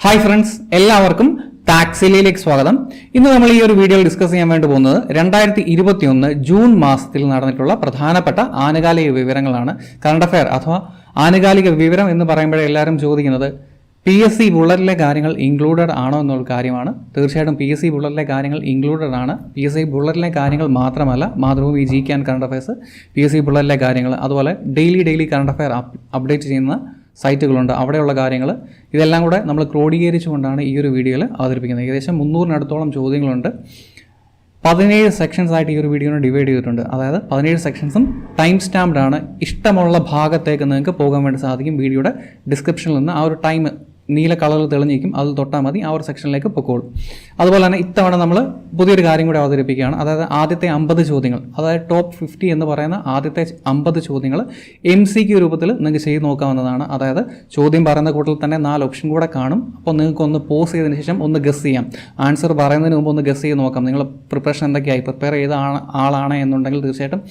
Hi friends, എല്ലാവർക്കും ടാക്സിലേക്ക് സ്വാഗതം. ഇന്ന് നമ്മൾ ഈ ഒരു വീഡിയോയിൽ ഡിസ്കസ് ചെയ്യാൻ വേണ്ടി പോകുന്നത് 2021 ജൂൺ മാസത്തിൽ നടന്നിട്ടുള്ള പ്രധാനപ്പെട്ട ആനുകാലിക വിവരങ്ങളാണ്. കറണ്ട് അഫയർ അഥവാ ആനുകാലിക വിവരം എന്ന് പറയുമ്പോഴേ എല്ലാവരും ചോദിക്കുന്നത് PSC ബുള്ളറ്റിലെ കാര്യങ്ങൾ ഇൻക്ലൂഡഡ് ആണോ എന്നുള്ള കാര്യമാണ്. തീർച്ചയായിട്ടും PSC ബുള്ളറ്റിലെ കാര്യങ്ങൾ ഇൻക്ലൂഡഡ് ആണ്. PSC ബുള്ളറ്റിലെ കാര്യങ്ങൾ മാത്രമല്ല, Mathrubhumi GK and current affairs, PSC ബുള്ളറ്റിലെ കാര്യങ്ങൾ, അതുപോലെ ഡെയിലി കറണ്ട് അഫയർ അപ്ഡേറ്റ് ചെയ്യുന്ന സൈറ്റുകളുണ്ട്, അവിടെയുള്ള കാര്യങ്ങൾ, ഇതെല്ലാം കൂടെ നമ്മൾ ക്രോഡീകരിച്ചുകൊണ്ടാണ് ഈ ഒരു വീഡിയോയിൽ അവതരിപ്പിക്കുന്നത്. ഏകദേശം 300-നടുത്തോളം ചോദ്യങ്ങളുണ്ട്. 17 സെക്ഷൻസ് ആയിട്ട് ഈ ഒരു വീഡിയോനെ ഡിവൈഡ് ചെയ്തിട്ടുണ്ട്. അതായത് 17 സെക്ഷൻസും ടൈം സ്റ്റാമ്പ്ഡ് ആണ്. ഇഷ്ടമുള്ള ഭാഗത്തേക്ക് നിങ്ങൾക്ക് പോകാൻ വേണ്ടി സാധിക്കും. വീഡിയോയുടെ ഡിസ്ക്രിപ്ഷനിൽ നിന്ന് ആ ഒരു ടൈം നീല കളറിൽ തെളിഞ്ഞിരിക്കും, അതിൽ തൊട്ടാൽ മതി, ആ ഒരു സെക്ഷനിലേക്ക് പൊക്കോളും. അതുപോലെ തന്നെ ഇത്തവണ നമ്മൾ പുതിയൊരു കാര്യം കൂടി അവതരിപ്പിക്കുകയാണ്. അതായത് ആദ്യത്തെ 50 ചോദ്യങ്ങൾ, അതായത് ടോപ്പ് 50 എന്ന് പറയുന്ന ആദ്യത്തെ 50 ചോദ്യങ്ങൾ MCQ രൂപത്തിൽ നിങ്ങൾക്ക് ചെയ്ത് നോക്കാവുന്നതാണ്. അതായത് ചോദ്യം പറയുന്ന കൂട്ടത്തിൽ തന്നെ 4 ഓപ്ഷൻ കൂടെ കാണും. അപ്പോൾ നിങ്ങൾക്ക് ഒന്ന് പോസ് ചെയ്തതിന് ശേഷം ഒന്ന് ഗസ് ചെയ്യാം. ആൻസർ പറയുന്നതിന് മുമ്പ് ഒന്ന് ഗസ് ചെയ്ത് നോക്കാം. നിങ്ങൾ പ്രിപ്പറേഷൻ എന്തൊക്കെയായി, പ്രിപ്പയർ ചെയ്ത ആളാണ് എന്നുണ്ടെങ്കിൽ തീർച്ചയായിട്ടും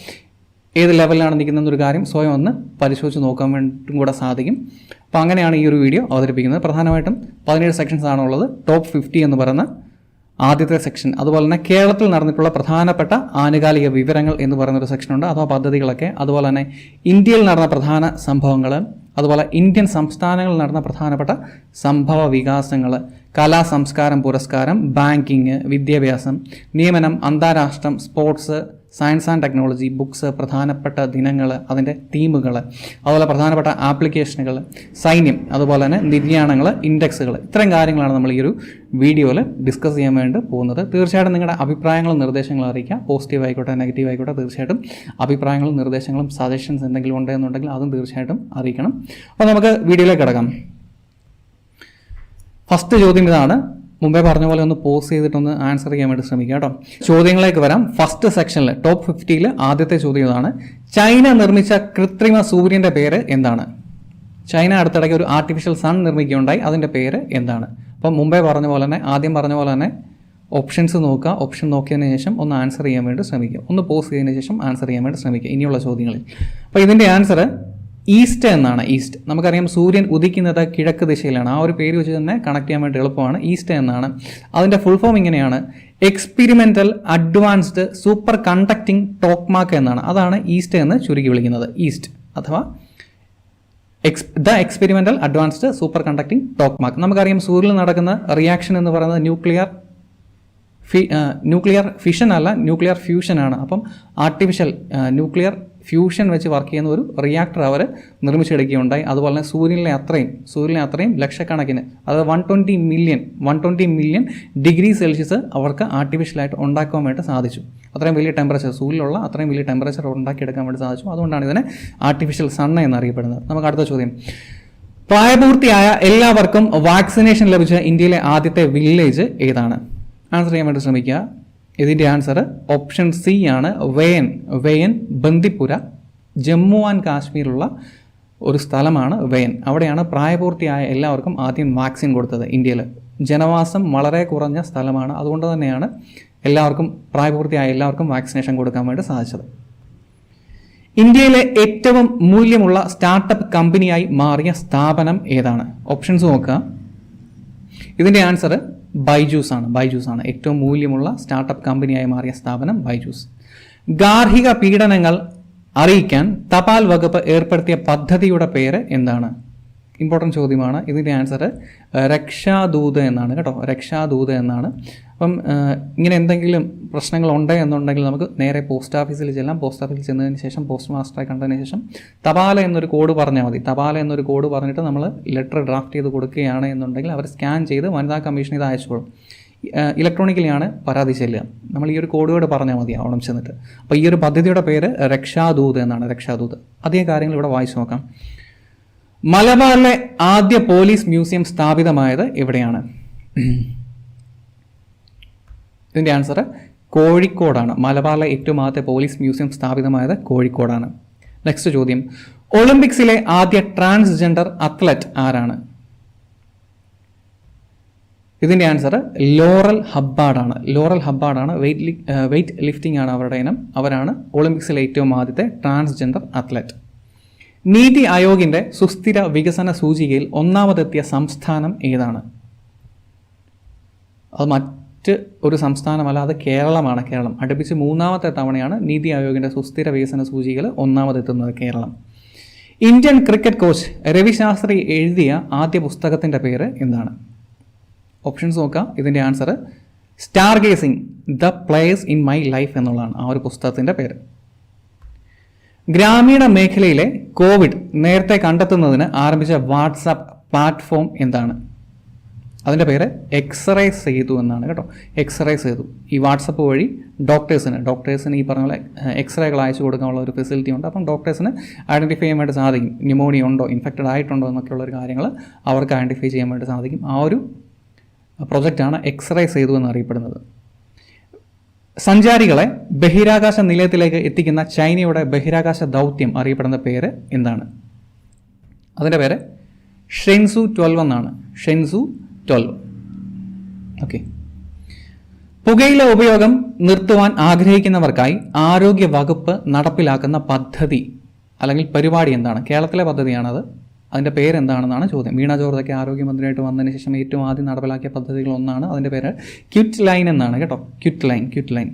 ഏത് ലെവലിലാണ് നിൽക്കുന്നതെന്നൊരു കാര്യം സ്വയം ഒന്ന് പരിശോധിച്ച് നോക്കാൻ വേണ്ടിയിട്ടും കൂടെ സാധിക്കും. അപ്പോൾ അങ്ങനെയാണ് ഈ ഒരു വീഡിയോ അവതരിപ്പിക്കുന്നത്. പ്രധാനമായിട്ടും 17 സെക്ഷൻസ് ആണുള്ളത്. ടോപ്പ് 50 എന്ന് പറയുന്ന ആദ്യത്തെ സെക്ഷൻ, അതുപോലെ തന്നെ കേരളത്തിൽ നടന്നിട്ടുള്ള പ്രധാനപ്പെട്ട ആനുകാലിക വിവരങ്ങൾ എന്ന് പറയുന്നൊരു സെക്ഷനുണ്ട്, അഥവാ പദ്ധതികളൊക്കെ, അതുപോലെ തന്നെ ഇന്ത്യയിൽ നടന്ന പ്രധാന സംഭവങ്ങൾ, അതുപോലെ ഇന്ത്യൻ സംസ്ഥാനങ്ങളിൽ നടന്ന പ്രധാനപ്പെട്ട സംഭവ വികാസങ്ങൾ, കലാ സംസ്കാരം പുരസ്കാരം, ബാങ്കിങ്, വിദ്യാഭ്യാസം, നിയമനം, അന്താരാഷ്ട്രം, sports, science and technology, books, പ്രധാനപ്പെട്ട ദിനങ്ങൾ, അതിൻ്റെ തീമുകൾ, അതുപോലെ പ്രധാനപ്പെട്ട ആപ്ലിക്കേഷനുകൾ, സൈന്യം, അതുപോലെ തന്നെ നിര്യാണങ്ങൾ, ഇൻഡെക്സുകൾ, ഇത്തരം കാര്യങ്ങളാണ് നമ്മൾ ഈ ഒരു വീഡിയോയിൽ ഡിസ്കസ് ചെയ്യാൻ വേണ്ടി പോകുന്നത്. തീർച്ചയായിട്ടും നിങ്ങളുടെ അഭിപ്രായങ്ങളും നിർദ്ദേശങ്ങളും അറിയിക്കുക. പോസിറ്റീവ് ആയിക്കോട്ടെ, നെഗറ്റീവ് ആയിക്കോട്ടെ, തീർച്ചയായിട്ടും അഭിപ്രായങ്ങളും നിർദ്ദേശങ്ങളും സജഷൻസ് എന്തെങ്കിലും ഉണ്ടെന്നുണ്ടെങ്കിൽ അതും തീർച്ചയായിട്ടും അറിയിക്കണം. അപ്പോൾ നമുക്ക് വീഡിയോയിലേക്ക് കിടക്കാം. ഫസ്റ്റ് ചോദ്യം ഇതാണ്. മുമ്പേ പറഞ്ഞ പോലെ ഒന്ന് പോസ് ചെയ്തിട്ടൊന്ന് ആൻസർ ചെയ്യാൻ വേണ്ടി ശ്രമിക്കുക കേട്ടോ. ചോദ്യങ്ങളിലേക്ക് വരാം. ഫസ്റ്റ് സെക്ഷനിൽ ടോപ്പ് 50-ൽ ആദ്യത്തെ ചോദ്യം ഇതാണ്. ചൈന നിർമ്മിച്ച കൃത്രിമ സൂര്യൻ്റെ പേര് എന്താണ്? ചൈന അടുത്തിടയ്ക്ക് ഒരു ആർട്ടിഫിഷ്യൽ സൺ നിർമ്മിക്കുകയുണ്ടായി, അതിൻ്റെ പേര് എന്താണ്? അപ്പം മുമ്പേ പറഞ്ഞ പോലെ തന്നെ, ആദ്യം പറഞ്ഞ പോലെ തന്നെ ഓപ്ഷൻസ് നോക്കുക. ഓപ്ഷൻ നോക്കിയതിന് ശേഷം ഒന്ന് ആൻസർ ചെയ്യാൻ വേണ്ടി ശ്രമിക്കുക. ഒന്ന് പോസ് ചെയ്തതിന് ശേഷം ആൻസർ ചെയ്യാൻ വേണ്ടി ശ്രമിക്കുക ഇനിയുള്ള ചോദ്യങ്ങളിൽ. അപ്പോൾ ഇതിൻ്റെ ആൻസർ ഈസ്റ്റ് എന്നാണ്. ഈസ്റ്റ് നമുക്കറിയാം, സൂര്യൻ ഉദിക്കുന്നത് കിഴക്ക് ദിശയിലാണ്. ആ ഒരു പേര് വെച്ച് തന്നെ കണക്ട് ചെയ്യാൻ വേണ്ടി എളുപ്പമാണ്. ഈസ്റ്റ് എന്നാണ്. അതിൻ്റെ ഫുൾ ഫോം ഇങ്ങനെയാണ്: experimental advanced superconducting tokamak എന്നാണ്. അതാണ് ഈസ്റ്റ് എന്ന് ചുരുക്കി വിളിക്കുന്നത്. ഈസ്റ്റ് അഥവാ the experimental advanced superconducting tokamak. നമുക്കറിയാം, സൂര്യനിൽ നടക്കുന്ന റിയാക്ഷൻ എന്ന് പറയുന്നത് ന്യൂക്ലിയർ ഫിഷൻ അല്ല, ന്യൂക്ലിയർ ഫ്യൂഷൻ ആണ്. അപ്പം ആർട്ടിഫിഷ്യൽ ന്യൂക്ലിയർ ഫ്യൂഷൻ വെച്ച് വർക്ക് ചെയ്യുന്ന ഒരു റിയാക്ടർ അവർ നിർമ്മിച്ചെടുക്കുകയുണ്ടായി. അതുപോലെ തന്നെ സൂര്യനിലെ അത്രയും ലക്ഷക്കണക്കിന്, അതായത് 120 മില്യൺ ഡിഗ്രി സെൽഷ്യസ് അവർക്ക് ആർട്ടിഫിഷ്യലായിട്ട് ഉണ്ടാക്കാൻ വേണ്ടി സാധിച്ചു. അത്രയും വലിയ ടെമ്പറേച്ചർ, സൂര്യനിലുള്ള അത്രയും വലിയ ടെമ്പറേച്ചർ ഉണ്ടാക്കിയെടുക്കാൻ വേണ്ടി സാധിച്ചു. അതുകൊണ്ടാണ് ഇതിനെ ആർട്ടിഫിഷ്യൽ സൺ എന്നറിയപ്പെടുന്നത്. നമുക്ക് അടുത്ത ചോദ്യം. പ്രായപൂർത്തിയായ എല്ലാവർക്കും വാക്സിനേഷൻ ലഭിച്ച ഇന്ത്യയിലെ ആദ്യത്തെ വില്ലേജ് ഏതാണ്? ആൻസർ ചെയ്യാൻ വേണ്ടി ശ്രമിക്കുക. ഇതിൻ്റെ ആൻസർ ഓപ്ഷൻ സി ആണ്. വെയൻ ബന്ദിപ്പുര, ജമ്മു ആൻഡ് കാശ്മീരിലുള്ള ഒരു സ്ഥലമാണ് വെയൻ. അവിടെയാണ് പ്രായപൂർത്തിയായ എല്ലാവർക്കും ആദ്യം വാക്സിൻ കൊടുത്തത്. ഇന്ത്യയിൽ ജനവാസം വളരെ കുറഞ്ഞ സ്ഥലമാണ്. അതുകൊണ്ട് തന്നെയാണ് പ്രായപൂർത്തിയായ എല്ലാവർക്കും വാക്സിനേഷൻ കൊടുക്കാൻ വേണ്ടി സാധിച്ചത്. ഇന്ത്യയിലെ ഏറ്റവും മൂല്യമുള്ള സ്റ്റാർട്ടപ്പ് കമ്പനിയായി മാറിയ സ്ഥാപനം ഏതാണ്? ഓപ്ഷൻസ് നോക്കുക. ഇതിൻ്റെ ആൻസർ ബൈജൂസ് ആണ്. ഏറ്റവും മൂല്യമുള്ള സ്റ്റാർട്ടപ്പ് കമ്പനിയായി മാറിയ സ്ഥാപനം ബൈജൂസ്. ഗാർഹിക പീഡനങ്ങൾ അറിയിക്കാൻ തപാൽ വകുപ്പ് ഏർപ്പെടുത്തിയ പദ്ധതിയുടെ പേര് എന്താണ്? ഇമ്പോർട്ടൻറ്റ് ചോദ്യമാണ്. ഇതിൻ്റെ ആൻസർ രക്ഷാദൂത് എന്നാണ് കേട്ടോ. രക്ഷാദൂത് എന്നാണ്. അപ്പം ഇങ്ങനെ എന്തെങ്കിലും പ്രശ്നങ്ങൾ എന്നുണ്ടെങ്കിൽ നമുക്ക് നേരെ പോസ്റ്റ് ഓഫീസിൽ ചെല്ലാം. പോസ്റ്റ് ഓഫീസിൽ ചെന്നതിന് ശേഷം പോസ്റ്റ് മാസ്റ്ററെ കണ്ടതിന് ശേഷം തപാല എന്നൊരു കോഡ് പറഞ്ഞാൽ മതി. തപാല എന്നൊരു കോഡ് പറഞ്ഞിട്ട് നമ്മൾ ലെറ്റർ ഡ്രാഫ്റ്റ് ചെയ്ത് കൊടുക്കുകയാണ് എന്നുണ്ടെങ്കിൽ അവർ സ്കാൻ ചെയ്ത് വനിതാ കമ്മീഷൻ ഇത് അയച്ചോളും. ഇലക്ട്രോണിക്കലിയാണ് പരാതി ചെല്ലുക. നമ്മൾ ഈ ഒരു കോഡ് പറഞ്ഞാൽ മതി അവിടെ ചെന്നിട്ട്. അപ്പോൾ ഈ ഒരു പദ്ധതിയുടെ പേര് രക്ഷാദൂത് എന്നാണ്. രക്ഷാദൂത്. അധികം കാര്യങ്ങൾ ഇവിടെ വായിച്ചു നോക്കാം. മലബാറിലെ ആദ്യ പോലീസ് മ്യൂസിയം സ്ഥാപിതമായത് എവിടെയാണ്? ഇതിൻ്റെ ആൻസർ കോഴിക്കോടാണ്. മലബാറിലെ ഏറ്റവും ആദ്യത്തെ പോലീസ് മ്യൂസിയം സ്ഥാപിതമായത് കോഴിക്കോടാണ്. നെക്സ്റ്റ് ചോദ്യം. ഒളിമ്പിക്സിലെ ആദ്യ ട്രാൻസ്ജെൻഡർ അത്ലറ്റ് ആരാണ്? ഇതിൻ്റെ ആൻസർ ലോറൽ ഹബ്ബാർഡാണ്. വെയ്റ്റ് ലിഫ്റ്റിംഗ് ആണ് അവരുടെ ഇനം. അവരാണ് ഒളിമ്പിക്സിലെ ഏറ്റവും ആദ്യത്തെ ട്രാൻസ്ജെൻഡർ അത്ലറ്റ്. നീതി ആയോഗിൻ്റെ സുസ്ഥിര വികസന സൂചികയിൽ ഒന്നാമതെത്തിയ സംസ്ഥാനം ഏതാണ്? അത് മറ്റ് ഒരു സംസ്ഥാനമല്ല, അത് കേരളമാണ്. കേരളം അടുപ്പിച്ച് 3ാമത്തെ തവണയാണ് നീതി ആയോഗിൻ്റെ സുസ്ഥിര വികസന സൂചികയിൽ 1ാമതെത്തുന്നത് Keralam. Indian cricket coach Ravi Shastri എഴുതിയ ആദ്യ പുസ്തകത്തിൻ്റെ പേര് എന്താണ്? ഓപ്ഷൻസ് നോക്കാം. ഇതിൻ്റെ answer stargazing the players in my life എന്നുള്ളതാണ് ആ ഒരു പുസ്തകത്തിൻ്റെ പേര്. ഗ്രാമീണ മേഖലയിലെ കോവിഡ് നേരത്തെ കണ്ടെത്തുന്നതിന് ആരംഭിച്ച വാട്സാപ്പ് പ്ലാറ്റ്ഫോം എന്താണ്? അതിൻ്റെ പേര് എക്സ്റേ സേതു എന്നാണ് കേട്ടോ. എക്സ്റേ സേതു. ഈ വാട്സപ്പ് വഴി ഡോക്ടേഴ്സിന് ഈ പറഞ്ഞ പോലെ എക്സ്റേകൾ അയച്ചു കൊടുക്കാനുള്ള ഒരു ഫെസിലിറ്റി ഉണ്ട്. അപ്പം ഡോക്ടേഴ്സിന് ഐഡൻറ്റിഫൈ ചെയ്യാൻ വേണ്ടി സാധിക്കും, ന്യൂമോണിയ ഉണ്ടോ, ഇൻഫെക്റ്റഡ് ആയിട്ടുണ്ടോ എന്നൊക്കെയുള്ളൊരു കാര്യങ്ങൾ അവർക്ക് ഐഡൻറ്റിഫൈ ചെയ്യാൻ വേണ്ടി സാധിക്കും. ആ ഒരു പ്രൊജക്റ്റാണ് എക്സ്റേ സേതു എന്നറിയപ്പെടുന്നത്. സഞ്ചാരികളെ ബഹിരാകാശ നിലയത്തിലേക്ക് എത്തിക്കുന്ന ചൈനയുടെ ബഹിരാകാശ ദൗത്യം അറിയപ്പെടുന്ന പേര് എന്താണ്? അതിൻ്റെ പേര് ഷെൻസു 12 എന്നാണ്. ഷെൻസു 12. ഓക്കെ. പുകയില ഉപയോഗം നിർത്തുവാൻ ആഗ്രഹിക്കുന്നവർക്കായി ആരോഗ്യ വകുപ്പ് നടപ്പിലാക്കുന്ന പദ്ധതി അല്ലെങ്കിൽ പരിപാടി എന്താണ്? കേരളത്തിലെ പദ്ധതിയാണത്. അതിൻ്റെ പേരെന്താണെന്നാണ് ചോദ്യം. വീണ ജോർജൊക്കെ ആരോഗ്യമന്ത്രിയായിട്ട് വന്നതിന് ശേഷം ഏറ്റവും ആദ്യം നടപ്പിലാക്കിയ പദ്ധതികളൊന്നാണ്. അതിൻ്റെ പേര് ക്വിറ്റ് ലൈൻ എന്നാണ് കേട്ടോ. Quit line.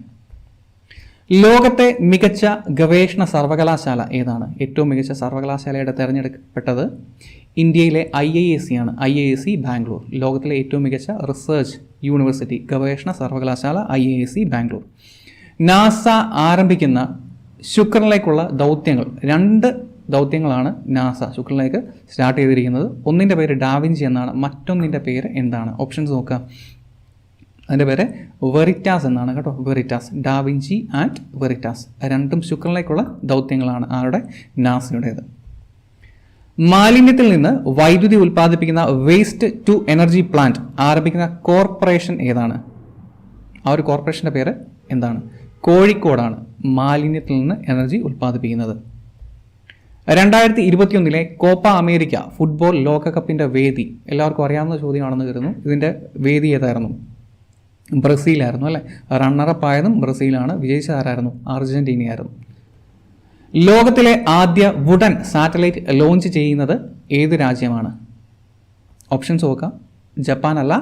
ലോകത്തെ മികച്ച ഗവേഷണ സർവകലാശാല ഏതാണ്? ഏറ്റവും മികച്ച സർവകലാശാലയുടെ തിരഞ്ഞെടുക്കപ്പെട്ടത് ഇന്ത്യയിലെ IISc ആണ്. IISc ബാംഗ്ലൂർ. ലോകത്തിലെ ഏറ്റവും മികച്ച റിസർച്ച് യൂണിവേഴ്സിറ്റി ഗവേഷണ സർവകലാശാല IISc ബാംഗ്ലൂർ. നാസ ആരംഭിക്കുന്ന ശുക്രനിലേക്കുള്ള ദൗത്യങ്ങൾ, 2 ദൗത്യങ്ങളാണ് നാസ ശുക്രനിലേക്ക് സ്റ്റാർട്ട് ചെയ്തിരിക്കുന്നത്. ഒന്നിൻ്റെ പേര് ഡാവിഞ്ചി എന്നാണ്, മറ്റൊന്നിൻ്റെ പേര് എന്താണ്? ഓപ്ഷൻസ് നോക്കുക. അതിൻ്റെ പേര് വെറിറ്റാസ് എന്നാണ് കേട്ടോ. വെറിറ്റാസ്. Da Vinci and വെറിറ്റാസ്. 2ഉം ശുക്രനിലേക്കുള്ള ദൗത്യങ്ങളാണ് ആരുടെ? നാസയുടേത്. മാലിന്യത്തിൽ നിന്ന് വൈദ്യുതി ഉൽപ്പാദിപ്പിക്കുന്ന വേസ്റ്റ് ടു എനർജി പ്ലാന്റ് ആരംഭിക്കുന്ന കോർപ്പറേഷൻ ഏതാണ്? ആ ഒരു കോർപ്പറേഷൻ്റെ പേര് എന്താണ്? കോഴിക്കോടാണ് മാലിന്യത്തിൽ നിന്ന് എനർജി ഉൽപ്പാദിപ്പിക്കുന്നത്. 2021 കോപ്പ അമേരിക്ക ഫുട്ബോൾ ലോകകപ്പിൻ്റെ വേദി എല്ലാവർക്കും അറിയാവുന്ന ചോദ്യമാണെന്ന് കരുതുന്നു. ഇതിൻ്റെ വേദി ഏതായിരുന്നു? ബ്രസീലായിരുന്നു അല്ലേ? റണ്ണറപ്പ് ആയതും ബ്രസീലാണ്. വിജയിച്ചതാരായിരുന്നു? അർജൻറ്റീനയായിരുന്നു. ലോകത്തിലെ ആദ്യ വുഡൻ സാറ്റലൈറ്റ് ലോഞ്ച് ചെയ്യുന്നത് ഏത് രാജ്യമാണ്? ഓപ്ഷൻസ് നോക്കാം. ജപ്പാനല്ല,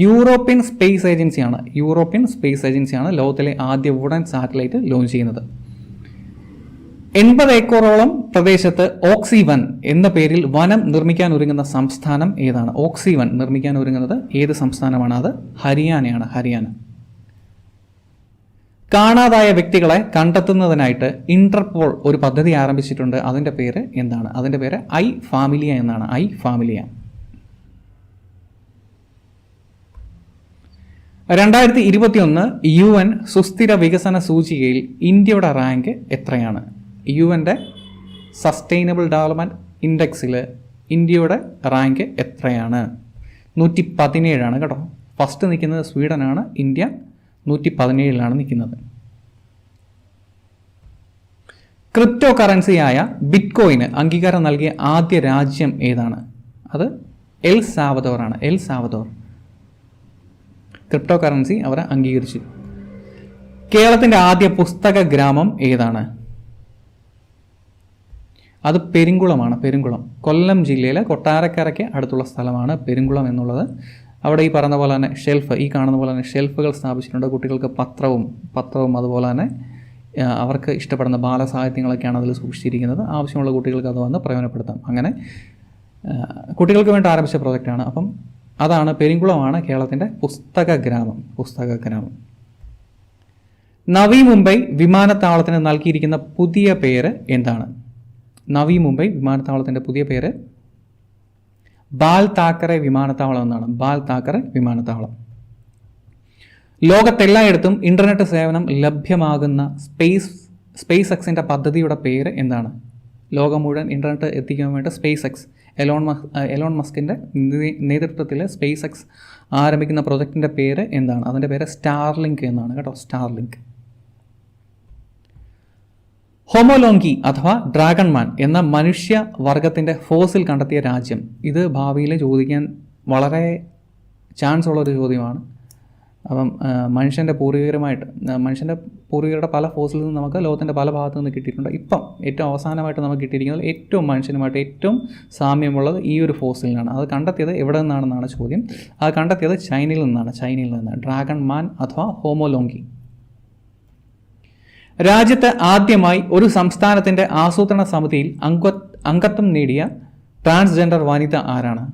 യൂറോപ്യൻ സ്പേസ് ഏജൻസിയാണ്. യൂറോപ്യൻ സ്പേസ് ഏജൻസിയാണ് ലോകത്തിലെ ആദ്യ വുഡൻ സാറ്റലൈറ്റ് ലോഞ്ച് ചെയ്യുന്നത്. 80 ഏക്കറോളം പ്രദേശത്ത് ഓക്സിവൻ എന്ന പേരിൽ വനം നിർമ്മിക്കാൻ ഒരുങ്ങുന്ന സംസ്ഥാനം ഏതാണ്? ഓക്സിവൻ നിർമ്മിക്കാൻ ഒരുങ്ങുന്നത് ഏത് സംസ്ഥാനമാണ്? അത് ഹരിയാനയാണ്. ഹരിയാന. കാണാതായ വ്യക്തികളെ കണ്ടെത്തുന്നതിനായിട്ട് ഇന്റർപോൾ ഒരു പദ്ധതി ആരംഭിച്ചിട്ടുണ്ട്. അതിൻ്റെ പേര് എന്താണ്? അതിൻ്റെ പേര് ഐ ഫാമിലിയ എന്നാണ്. ഐ ഫാമിലിയ. 2021 UN സുസ്ഥിര വികസന സൂചികയിൽ ഇന്ത്യയുടെ റാങ്ക് എത്രയാണ്? UN സസ്റ്റൈനബിൾ ഡെവലപ്മെൻറ്റ് ഇൻഡെക്സിൽ ഇന്ത്യയുടെ റാങ്ക് എത്രയാണ്? 117 കേട്ടോ. ഫസ്റ്റ് നിൽക്കുന്നത് സ്വീഡനാണ്. ഇന്ത്യ 117 നിൽക്കുന്നത്. ക്രിപ്റ്റോ കറൻസിയായ ബിറ്റ്കോയിന് അംഗീകാരം നൽകിയ ആദ്യ രാജ്യം ഏതാണ്? അത് എൽ സാവദോർ ആണ്. എൽ സാവദോർ. ക്രിപ്റ്റോ കറൻസി അവർ അംഗീകരിച്ചു. കേരളത്തിൻ്റെ ആദ്യ പുസ്തക ഗ്രാമം ഏതാണ്? അത് പെരുങ്കുളമാണ്. പെരുങ്കുളം. കൊല്ലം ജില്ലയിലെ കൊട്ടാരക്കരയ്ക്ക് അടുത്തുള്ള സ്ഥലമാണ് പെരുങ്കുളം എന്നുള്ളത്. അവിടെ ഈ പറയുന്ന പോലെ തന്നെ ഷെൽഫ്, ഈ കാണുന്ന പോലെ തന്നെ ഷെൽഫുകൾ സ്ഥാപിച്ചിട്ടുണ്ട്. കുട്ടികൾക്ക് പത്രവും അതുപോലെ തന്നെ അവർക്ക് ഇഷ്ടപ്പെടുന്ന ബാലസാഹിത്യങ്ങളൊക്കെയാണ് അതിൽ സൂക്ഷിച്ചിരിക്കുന്നത്. ആവശ്യമുള്ള കുട്ടികൾക്ക് അത് വന്ന് പ്രയോജനപ്പെടുത്താം. അങ്ങനെ കുട്ടികൾക്ക് വേണ്ടി ആരംഭിച്ച പ്രോജക്റ്റാണ്. അപ്പം അതാണ് പെരുങ്കുളമാണ് കേരളത്തിൻ്റെ പുസ്തക ഗ്രാമം. നവി മുംബൈ വിമാനത്താവളത്തിന് നൽകിയിരിക്കുന്ന പുതിയ പേര് എന്താണ്? നവി മുംബൈ വിമാനത്താവളത്തിൻ്റെ പുതിയ പേര് ബാൽ താക്കറെ വിമാനത്താവളം എന്നാണ്. ബാൽ താക്കറെ വിമാനത്താവളം. ലോകത്തെല്ലായിടത്തും ഇൻ്റർനെറ്റ് സേവനം ലഭ്യമാകുന്ന സ്പേസ് എക്സിൻ്റെ പദ്ധതിയുടെ പേര് എന്താണ്? ലോകം മുഴുവൻ ഇൻ്റർനെറ്റ് എത്തിക്കാൻ വേണ്ടി സ്പേസ് എക്സ് എലോൺ മസ്കിൻ്റെ നേതൃത്വത്തിൽ സ്പേസ് എക്സ് ആരംഭിക്കുന്ന പ്രൊജക്റ്റിൻ്റെ പേര് എന്താണ്? അതിൻ്റെ പേര് സ്റ്റാർലിങ്ക് എന്നാണ് കേട്ടോ. സ്റ്റാർലിങ്ക്. ഹോമോലോങ്കി അഥവാ ഡ്രാഗൺമാൻ എന്ന മനുഷ്യ വർഗത്തിൻ്റെ ഫോസിൽ കണ്ടെത്തിയ രാജ്യം. ഇത് ഭാവിയിൽ ചോദിക്കാൻ വളരെ ചാൻസ് ഉള്ളൊരു ചോദ്യമാണ്. അപ്പം മനുഷ്യൻ്റെ പൂർവികരുടെ പല ഫോസിൽ നിന്ന് നമുക്ക് ലോകത്തിൻ്റെ പല ഭാഗത്തു നിന്ന് കിട്ടിയിട്ടുണ്ട്. ഇപ്പം ഏറ്റവും അവസാനമായിട്ട് നമുക്ക് കിട്ടിയിരിക്കുന്നത് ഏറ്റവും മനുഷ്യനുമായിട്ട് ഏറ്റവും സാമ്യമുള്ളത് ഈ ഒരു ഫോസിലിനാണ്. അത് കണ്ടെത്തിയത് എവിടെ നിന്നാണെന്നാണ് ചോദ്യം. അത് കണ്ടെത്തിയത് ചൈനയിൽ നിന്ന് ഡ്രാഗൺ മാൻ അഥവാ ഹോമോലോങ്കി. രാജ്യത്ത് ആദ്യമായി ഒരു സംസ്ഥാനത്തിൻ്റെ ആസൂത്രണ സമിതിയിൽ അംഗത്വം നേടിയ ട്രാൻസ്ജെൻഡർ വനിത ആരാണ്?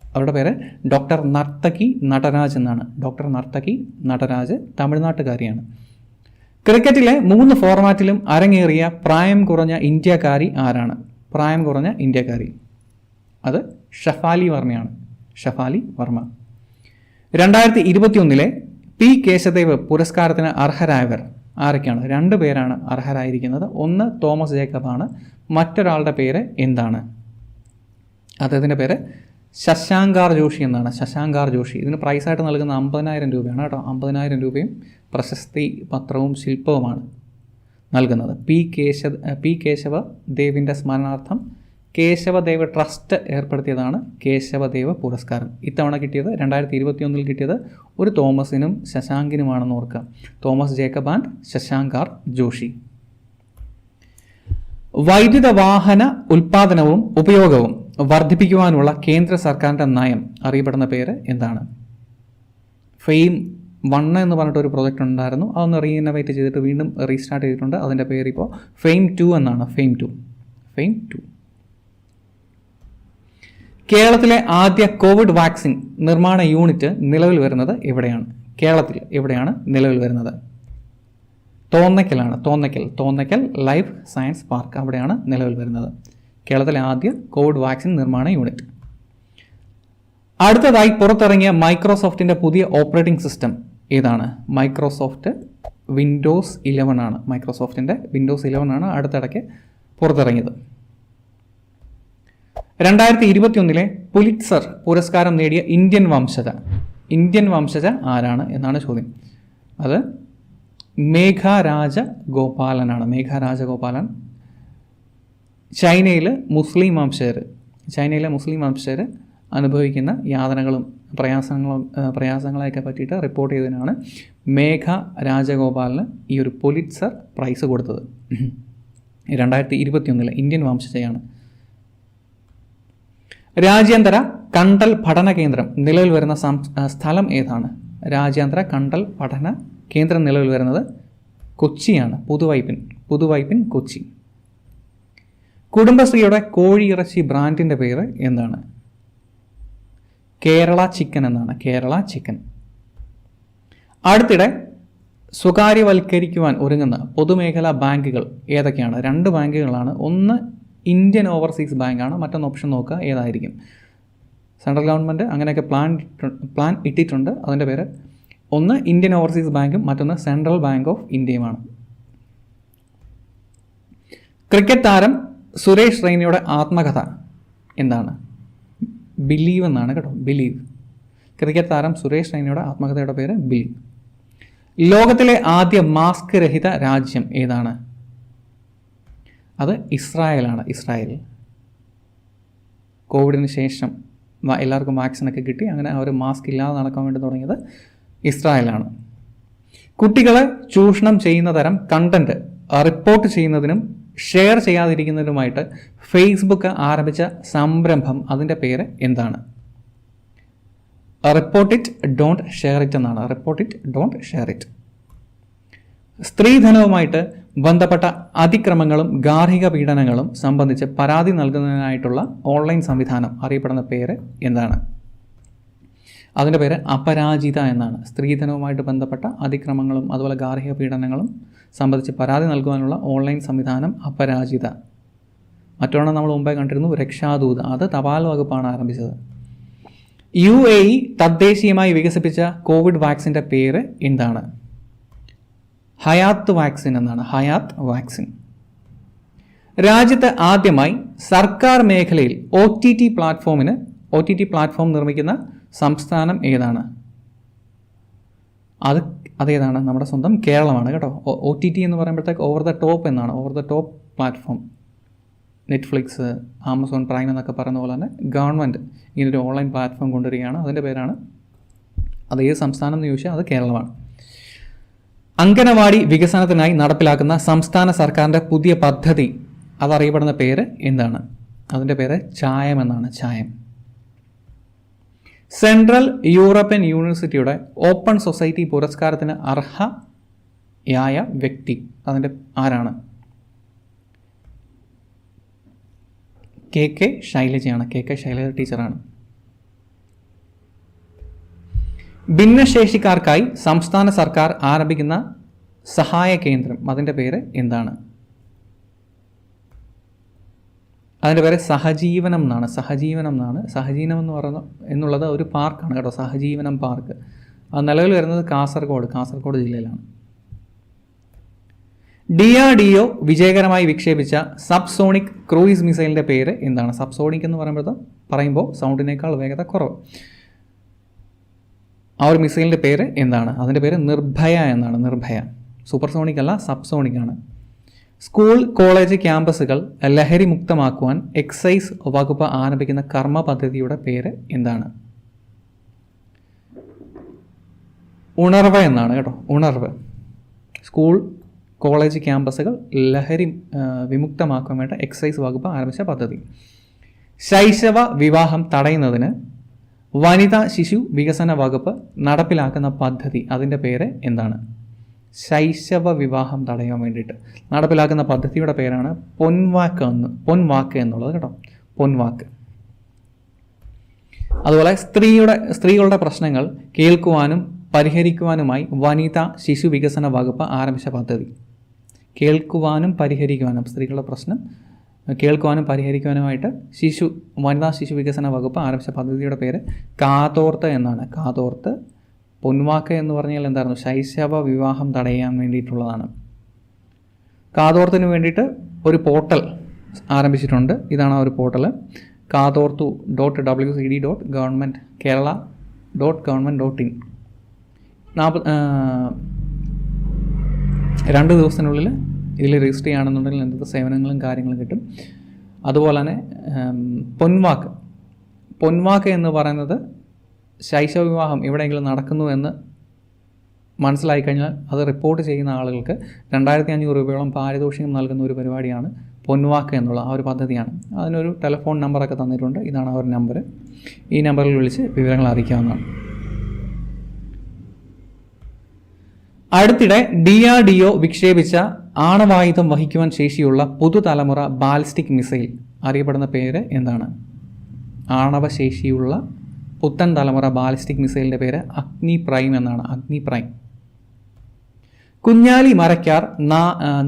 അവരുടെ പേര് ഡോക്ടർ നർത്തകി നടരാജ് എന്നാണ്. ഡോക്ടർ നർത്തകി നടരാജ് തമിഴ്നാട്ടുകാരിയാണ്. ക്രിക്കറ്റിലെ 3 ഫോർമാറ്റിലും അരങ്ങേറിയ പ്രായം കുറഞ്ഞ ഇന്ത്യക്കാരി ആരാണ്? അത് ഷഫാലി വർമ്മ. 2021 പി കേശദേവ് പുരസ്കാരത്തിന് അർഹരായവർ ആരൊക്കെയാണ്? 2 പേരാണ് അർഹരായിരിക്കുന്നത്. ഒന്ന് തോമസ് ജേക്കബാണ്. മറ്റൊരാളുടെ പേര് എന്താണ്? അദ്ദേഹത്തിൻ്റെ പേര് ശശാങ്കാർ ജോഷി എന്നാണ്. ഇതിന് പ്രൈസായിട്ട് നൽകുന്ന 50,000 രൂപയാണ് കേട്ടോ. 50,000 രൂപയും പ്രശസ്തി പത്രവും ശില്പവുമാണ് നൽകുന്നത്. പി കേശവ ദേവിൻ്റെ സ്മരണാർത്ഥം കേശവദേവ് ട്രസ്റ്റ് ഏർപ്പെടുത്തിയതാണ് കേശവദേവ് പുരസ്കാരം. ഇത്തവണ കിട്ടിയത് 2021 കിട്ടിയത് ഒരു തോമസിനും ശശാങ്കിനുമാണെന്ന് ഓർക്കുക. തോമസ് ജേക്കബ് ആൻഡ് ശശാങ്കാർ ജോഷി. വൈദ്യുത വാഹന ഉൽപ്പാദനവും ഉപയോഗവും വർദ്ധിപ്പിക്കുവാനുള്ള കേന്ദ്ര സർക്കാരിൻ്റെ നയം അറിയപ്പെടുന്ന പേര് എന്താണ്? ഫെയിം 1 എന്ന് പറഞ്ഞിട്ടൊരു പ്രോജക്റ്റ് ഉണ്ടായിരുന്നു. അതൊന്ന് റീഇന്നോവേറ്റ് ചെയ്തിട്ട് വീണ്ടും റീസ്റ്റാർട്ട് ചെയ്തിട്ടുണ്ട്. അതിൻ്റെ പേര് ഇപ്പോൾ ഫെയിം 2 എന്നാണ്. ഫെയിം 2. കേരളത്തിലെ ആദ്യ കോവിഡ് വാക്സിൻ നിർമ്മാണ യൂണിറ്റ് നിലവിൽ വരുന്നത് എവിടെയാണ്? കേരളത്തിൽ എവിടെയാണ് നിലവിൽ വരുന്നത്? തോന്നയ്ക്കൽ ലൈഫ് സയൻസ് പാർക്ക്, അവിടെയാണ് നിലവിൽ വരുന്നത് കേരളത്തിലെ ആദ്യ കോവിഡ് വാക്സിൻ നിർമ്മാണ യൂണിറ്റ്. അടുത്തതായി പുറത്തിറങ്ങിയ മൈക്രോസോഫ്റ്റിൻ്റെ പുതിയ ഓപ്പറേറ്റിംഗ് സിസ്റ്റം ഏതാണ്? മൈക്രോസോഫ്റ്റ് വിൻഡോസ് 11 ആണ്. മൈക്രോസോഫ്റ്റിൻ്റെ വിൻഡോസ് 11 ആണ് അടുത്തിടയ്ക്ക് പുറത്തിറങ്ങിയത്. 2021 പുലിറ്റ്സർ പുരസ്കാരം നേടിയ ഇന്ത്യൻ വംശജ ആരാണ് എന്നാണ് ചോദ്യം. അത് മേഘ രാജഗോപാലൻ. ചൈനയിലെ മുസ്ലിം വംശജർ അനുഭവിക്കുന്ന യാതനകളും പ്രയാസങ്ങളെയൊക്കെ പറ്റിയിട്ട് റിപ്പോർട്ട് ചെയ്തതിനാണ് മേഘ രാജഗോപാലിന് ഈ ഒരു പുലിറ്റ്സർ പ്രൈസ് കൊടുത്തത്. 2021 ഇന്ത്യൻ വംശജയാണ്. രാജ്യാന്തര കണ്ടൽ പഠന കേന്ദ്രം നിലവിൽ വരുന്ന സ്ഥലം ഏതാണ്? രാജ്യാന്തര കണ്ടൽ പഠന കേന്ദ്രം നിലവിൽ വരുന്നത് കൊച്ചിയാണ്. പുതുവൈപ്പിൻ കൊച്ചി. കുടുംബശ്രീയുടെ കോഴിയിറച്ചി ബ്രാൻഡിൻ്റെ പേര് എന്താണ്? കേരള ചിക്കൻ എന്നാണ്. അടുത്തിടെ സ്വകാര്യവൽക്കരിക്കുവാൻ ഒരുങ്ങുന്ന പൊതുമേഖലാ ബാങ്കുകൾ ഏതൊക്കെയാണ്? 2 ബാങ്കുകളാണ്. ഒന്ന് ഇന്ത്യൻ ഓവർസീസ് ബാങ്കാണ്. മറ്റൊന്ന് ഓപ്ഷൻ നോക്കുക ഏതായിരിക്കും. സെൻട്രൽ ഗവൺമെൻറ് അങ്ങനെയൊക്കെ പ്ലാൻ ഇട്ടിട്ടുണ്ട്. അതിൻ്റെ പേര് ഒന്ന് ഇന്ത്യൻ ഓവർസീസ് ബാങ്കും മറ്റൊന്ന് സെൻട്രൽ ബാങ്ക് ഓഫ് ഇന്ത്യയുമാണ്. ക്രിക്കറ്റ് താരം സുരേഷ് റെയ്നയുടെ ആത്മകഥ എന്താണ്? ബിലീവ് എന്നാണ് കേട്ടോ. ക്രിക്കറ്റ് താരം സുരേഷ് റെയ്നയുടെ ആത്മകഥയുടെ പേര് ബിലീവ്. ലോകത്തിലെ ആദ്യ മാസ്ക് രഹിത രാജ്യം ഏതാണ്? അത് ഇസ്രായേലാണ്. കോവിഡിന് ശേഷം എല്ലാവർക്കും വാക്സിനൊക്കെ കിട്ടി. അങ്ങനെ അവർ മാസ്ക് ഇല്ലാതെ നടക്കാൻ വേണ്ടി തുടങ്ങിയത് ഇസ്രായേലാണ്. കുട്ടികളെ ചൂഷണം ചെയ്യുന്ന തരം കണ്ടന്റ് റിപ്പോർട്ട് ചെയ്യുന്നതിനും ഷെയർ ചെയ്യാതിരിക്കുന്നതിനുമായിട്ട് ഫേസ്ബുക്ക് ആരംഭിച്ച സംരംഭം, അതിൻ്റെ പേര് എന്താണ്? Report it don't share it എന്നാണ്. സ്ത്രീധനവുമായിട്ട് ബന്ധപ്പെട്ട അതിക്രമങ്ങളും ഗാർഹിക പീഡനങ്ങളും സംബന്ധിച്ച് പരാതി നൽകുന്നതിനായിട്ടുള്ള ഓൺലൈൻ സംവിധാനം അറിയപ്പെടുന്ന പേര് എന്താണ്? അതിൻ്റെ പേര് അപരാജിത എന്നാണ്. സ്ത്രീധനവുമായിട്ട് ബന്ധപ്പെട്ട അതിക്രമങ്ങളും അതുപോലെ ഗാർഹിക പീഡനങ്ങളും സംബന്ധിച്ച് പരാതി നൽകുവാനുള്ള ഓൺലൈൻ സംവിധാനം അപരാജിത. മറ്റൊരെണ്ണം നമ്മൾ മുമ്പേ കണ്ടിരുന്നു, രക്ഷാദൂത്. അത് തപാൽ വകുപ്പാണ് ആരംഭിച്ചത്. UAE തദ്ദേശീയമായി വികസിപ്പിച്ച കോവിഡ് വാക്സിൻ്റെ പേര് എന്താണ്? ഹയാത്ത് വാക്സിൻ എന്നാണ്. രാജ്യത്ത് ആദ്യമായി സർക്കാർ മേഖലയിൽ OTT പ്ലാറ്റ്ഫോം നിർമ്മിക്കുന്ന സംസ്ഥാനം ഏതാണ്? അതേതാണ്? നമ്മുടെ സ്വന്തം കേരളമാണ് കേട്ടോ. OTT എന്ന് പറയുമ്പോഴത്തേക്ക് over the top platform. Netflix, Amazon prime എന്നൊക്കെ പറയുന്ന പോലെ തന്നെ ഗവൺമെൻറ് ഇങ്ങനൊരു ഓൺലൈൻ പ്ലാറ്റ്ഫോം കൊണ്ടുവരികയാണ്. അതിൻ്റെ പേരാണ് അത് ഏത് സംസ്ഥാനം എന്ന് ചോദിച്ചാൽ അത് കേരളമാണ്. അംഗനവാടി വികസനത്തിനായി നടപ്പിലാക്കുന്ന സംസ്ഥാന സർക്കാരിൻ്റെ പുതിയ പദ്ധതി അതറിയപ്പെടുന്ന പേര് എന്താണ്? അതിൻ്റെ പേര് ചായം എന്നാണ്. ചായം. സെൻട്രൽ യൂറോപ്യൻ യൂണിവേഴ്സിറ്റിയുടെ ഓപ്പൺ സൊസൈറ്റി പുരസ്കാരത്തിന് അർഹയായ വ്യക്തി അതിൻ്റെ ആരാണ്? കെ ശൈലജയാണ്. കെ ശൈലജ ടീച്ചറാണ്. ഭിന്നശേഷിക്കാർക്കായി സംസ്ഥാന സർക്കാർ ആരംഭിക്കുന്ന സഹായ കേന്ദ്രം അതിൻ്റെ പേര് എന്താണ്? അതിൻ്റെ പേര് സഹജീവനം എന്നാണ്. സഹജീവനം എന്ന് പറയുന്നത് എന്നുള്ളത് ഒരു പാർക്കാണ് കേട്ടോ, സഹജീവനം പാർക്ക്. അത് നിലവിൽ വരുന്നത് കാസർഗോഡ് ജില്ലയിലാണ്. DRDO വിജയകരമായി വിക്ഷേപിച്ച സബ്സോണിക് ക്രൂയിസ് മിസൈലിൻ്റെ പേര് എന്താണ്? സബ്സോണിക് എന്ന് പറയുമ്പോൾ സൗണ്ടിനേക്കാൾ വേഗത കുറവ്. ആ ഒരു മിസൈലിൻ്റെ പേര് എന്താണ്? അതിൻ്റെ പേര് നിർഭയ എന്നാണ്. നിർഭയ. സൂപ്പർസോണിക് അല്ല, സബ്സോണിക് ആണ്. സ്കൂൾ കോളേജ് ക്യാമ്പസുകൾ ലഹരി മുക്തമാക്കുവാൻ എക്സൈസ് വകുപ്പ് ആരംഭിക്കുന്ന കർമ്മ പദ്ധതിയുടെ പേര് എന്താണ്? ഉണർവ് എന്നാണ് കേട്ടോ. ഉണർവ്. സ്കൂൾ കോളേജ് ക്യാമ്പസുകൾ ലഹരി വിമുക്തമാക്കാൻ വേണ്ട എക്സൈസ് വകുപ്പ് ആരംഭിച്ച പദ്ധതി. ശൈശവ വിവാഹം തടയുന്നതിന് വനിതാ ശിശു വികസന വകുപ്പ് നടപ്പിലാക്കുന്ന പദ്ധതി അതിൻ്റെ പേര് എന്താണ്? ശൈശവ വിവാഹം തടയാൻ വേണ്ടിയിട്ട് നടപ്പിലാക്കുന്ന പദ്ധതിയുടെ പേരാണ് പൊൻവാക്ക് എന്നുള്ളത് കേട്ടോ. പൊൻവാക്ക്. അതുപോലെ സ്ത്രീകളുടെ പ്രശ്നങ്ങൾ കേൾക്കുവാനും പരിഹരിക്കുവാനുമായി വനിതാ ശിശു വികസന വകുപ്പ് ആരംഭിച്ച പദ്ധതി. സ്ത്രീകളുടെ പ്രശ്നം കേൾക്കുവാനും പരിഹരിക്കുവാനുമായിട്ട് വനിതാ ശിശു വികസന വകുപ്പ് ആരംഭിച്ച പദ്ധതിയുടെ പേര് കാതോർത്ത് എന്നാണ്. കാതോർത്ത്. പൊൻവാക്ക് എന്ന് പറഞ്ഞാൽ എന്തായിരുന്നു? ശൈശവ വിവാഹം തടയാൻ വേണ്ടിയിട്ടുള്ളതാണ്. കാതോർത്തിന് വേണ്ടിയിട്ട് ഒരു പോർട്ടൽ ആരംഭിച്ചിട്ടുണ്ട്. ഇതാണ് ആ ഒരു പോർട്ടൽ. kaadorthu.wcd.government.kerala.government.in. 2 ദിവസത്തിനുള്ളിൽ ഇതിൽ രജിസ്റ്റർ ചെയ്യുകയാണെന്നുണ്ടെങ്കിൽ എന്തൊക്കെ സേവനങ്ങളും കാര്യങ്ങളും കിട്ടും. അതുപോലെ തന്നെ പൊൻവാക്ക് എന്ന് പറയുന്നത് ശൈശവ വിവാഹം എവിടെയെങ്കിലും നടക്കുന്നു എന്ന് മനസ്സിലായി കഴിഞ്ഞാൽ അത് റിപ്പോർട്ട് ചെയ്യുന്ന ആളുകൾക്ക് 2500 രൂപയോളം പാരിതോഷികം നൽകുന്ന ഒരു പരിപാടിയാണ് പൊൻവാക്ക് എന്നുള്ള ആ ഒരു പദ്ധതിയാണ്. അതിനൊരു ടെലിഫോൺ നമ്പറൊക്കെ തന്നിട്ടുണ്ട്. ഇതാണ് ആ ഒരു നമ്പർ. ഈ നമ്പറിൽ വിളിച്ച് വിവരങ്ങൾ അറിയിക്കാവുന്നതാണ്. അടുത്തിടെ DRDO വിക്ഷേപിച്ച ആണവായുധം വഹിക്കുവാൻ ശേഷിയുള്ള പുതുതലമുറ ബാലിസ്റ്റിക് മിസൈൽ അറിയപ്പെടുന്ന പേര് എന്താണ്? ആണവശേഷിയുള്ള പുത്തൻ തലമുറ ബാലിസ്റ്റിക് മിസൈലിൻ്റെ പേര് അഗ്നി പ്രൈം എന്നാണ്. അഗ്നി പ്രൈം. കുഞ്ഞാലി മരക്കാർ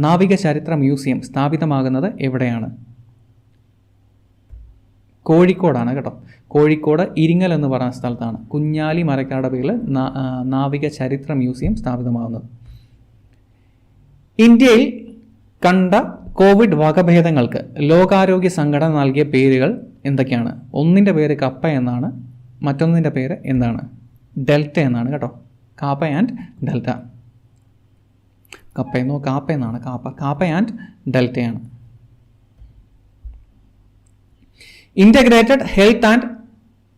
നാവിക ചരിത്ര മ്യൂസിയം സ്ഥാപിതമാകുന്നത് എവിടെയാണ്? കോഴിക്കോടാണ് കേട്ടോ. കോഴിക്കോട് ഇരിങ്ങൽ എന്ന് പറയുന്ന സ്ഥലത്താണ് കുഞ്ഞാലി മരക്കാരുടെ പേരിൽ നാവിക ചരിത്ര മ്യൂസിയം സ്ഥാപിതമാകുന്നത്. ഇന്ത്യയിൽ കണ്ട കോവിഡ് വകഭേദങ്ങൾക്ക് ലോകാരോഗ്യ സംഘടന നൽകിയ പേരുകൾ എന്തൊക്കെയാണ്? ഒന്നിൻ്റെ പേര് കപ്പ എന്നാണ്. മറ്റൊന്നിൻ്റെ പേര് എന്താണ്? ഡെൽറ്റ എന്നാണ് കേട്ടോ. KAAPA and delta. കാപ്പ എന്നാണ്. കാപ്പ ആൻഡ് ഡെൽറ്റയാണ്. ഇൻ്റഗ്രേറ്റഡ് ഹെൽത്ത് ആൻഡ്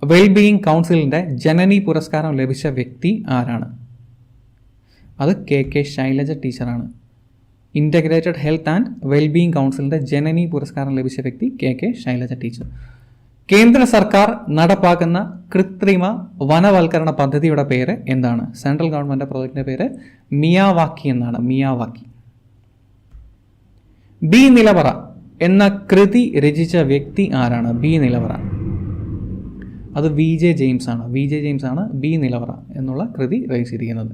വെൽബീയിങ് കൗൺസിലിൻ്റെ ജനനി പുരസ്കാരം ലഭിച്ച വ്യക്തി ആരാണ്? അത് കെ ശൈലജ ടീച്ചറാണ്. ഇൻ്റഗ്രേറ്റഡ് ഹെൽത്ത് ആൻഡ് വെൽബീയിങ് കൗൺസിലിൻ്റെ ജനനി പുരസ്കാരം ലഭിച്ച വ്യക്തി കെ ശൈലജ ടീച്ചർ. കേന്ദ്ര സർക്കാർ നടപ്പാക്കുന്ന കൃത്രിമ വനവൽക്കരണ പദ്ധതിയുടെ പേര് എന്താണ്? സെൻട്രൽ ഗവൺമെൻറ് പ്രോജക്റ്റിൻ്റെ പേര് മിയാവാക്കി എന്നാണ്. മിയാവാക്കി. ബി നിലവറ എന്ന കൃതി രചിച്ച വ്യക്തി ആരാണ്? ബി നിലവറ. അത് VJ ജെയിംസ് ആണ്. ബി നിലവറ എന്നുള്ള കൃതി രചിച്ചിരിക്കുന്നത്.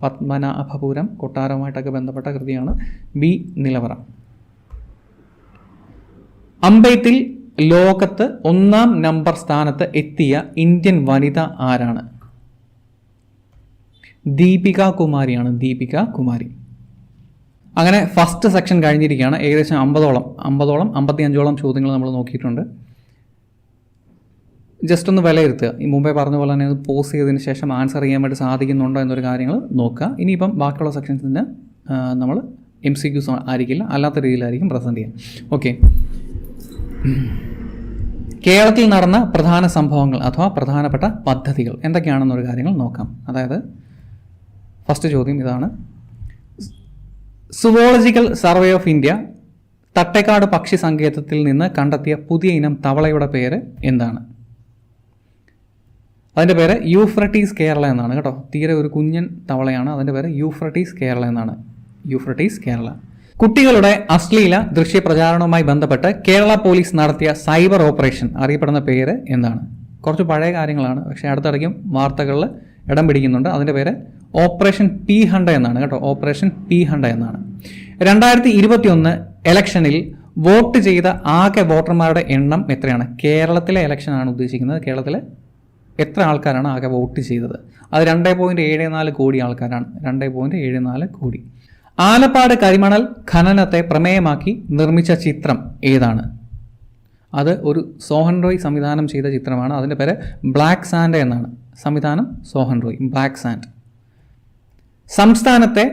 പത്മനാഭപുരം കൊട്ടാരവുമായിട്ടൊക്കെ ബന്ധപ്പെട്ട കൃതിയാണ് ബി നിലവറ. അമ്പെയ്ത്തിൽ ലോകത്ത് 1-ാം നമ്പർ സ്ഥാനത്ത് എത്തിയ ഇന്ത്യൻ വനിത ആരാണ്? ദീപിക കുമാരിയാണ്. ദീപിക കുമാരി. അങ്ങനെ ഫസ്റ്റ് സെക്ഷൻ കഴിഞ്ഞിരിക്കുകയാണ്. ഏകദേശം 55ഓളം ചോദ്യങ്ങൾ നമ്മൾ നോക്കിയിട്ടുണ്ട്. ജസ്റ്റ് ഒന്ന് വിലയിരുത്തുക. ഈ മുമ്പേ പറഞ്ഞ പോലെ തന്നെ പോസ് ചെയ്തതിന് ശേഷം ആൻസർ ചെയ്യാൻ വേണ്ടി സാധിക്കുന്നുണ്ടോ എന്നൊരു കാര്യങ്ങൾ നോക്കുക. ഇനിയിപ്പം ബാക്കിയുള്ള സെക്ഷൻസിന് നമ്മൾ MCQs ആയിരിക്കില്ല, അല്ലാത്ത രീതിയിലായിരിക്കും പ്രസൻറ്റ് ചെയ്യുക. ഓക്കെ. കേരളത്തിൽ നടന്ന പ്രധാന സംഭവങ്ങൾ അഥവാ പ്രധാനപ്പെട്ട പദ്ധതികൾ എന്തൊക്കെയാണെന്നൊരു കാര്യങ്ങൾ നോക്കാം. അതായത് ഫസ്റ്റ് ചോദ്യം ഇതാണ്. Zoological survey of India Thattekkad പക്ഷി സങ്കേതത്തിൽ നിന്ന് കണ്ടെത്തിയ പുതിയ ഇനം തവളയുടെ പേര് എന്താണ്? അതിൻ്റെ പേര് യൂഫ്രട്ടീസ് കേരള എന്നാണ് കേട്ടോ. തീരെ ഒരു കുഞ്ഞൻ തവളയാണ്. അതിൻ്റെ പേര് യൂഫ്രട്ടീസ് കേരള എന്നാണ്. യൂഫ്രട്ടീസ് കേരള. കുട്ടികളുടെ അശ്ലീല ദൃശ്യപ്രചാരണവുമായി ബന്ധപ്പെട്ട് കേരള പോലീസ് നടത്തിയ സൈബർ ഓപ്പറേഷൻ അറിയപ്പെടുന്ന പേര് എന്താണ്? കുറച്ച് പഴയ കാര്യങ്ങളാണ്, പക്ഷേ അടുത്തിടയ്ക്കും വാർത്തകളിൽ ഇടം പിടിക്കുന്നുണ്ട്. അതിൻ്റെ പേര് ഓപ്പറേഷൻ പി ഹണ്ട എന്നാണ് കേട്ടോ. ഓപ്പറേഷൻ പി ഹണ്ട എന്നാണ്. 2021 ഇലക്ഷനിൽ വോട്ട് ചെയ്ത ആകെ വോട്ടർമാരുടെ എണ്ണം എത്രയാണ്? കേരളത്തിലെ ഇലക്ഷനാണ് ഉദ്ദേശിക്കുന്നത്. കേരളത്തിലെ എത്ര ആൾക്കാരാണ് ആകെ വോട്ട് ചെയ്തത്? അത് 2.74 കോടി ആൾക്കാരാണ്. 2.74 കോടി. ആലപ്പാട് കരിമണൽ ഖനനത്തെ പ്രമേയമാക്കി നിർമ്മിച്ച ചിത്രം ഏതാണ്? അത് ഒരു സോഹൻ റോയ് സംവിധാനം ചെയ്ത ചിത്രമാണ്. അതിൻ്റെ പേര് ബ്ലാക്ക് സാൻഡ് എന്നാണ്. സംവിധാനം സോഹൻ റോയ്. Black sand. സംസ്ഥാനത്തെ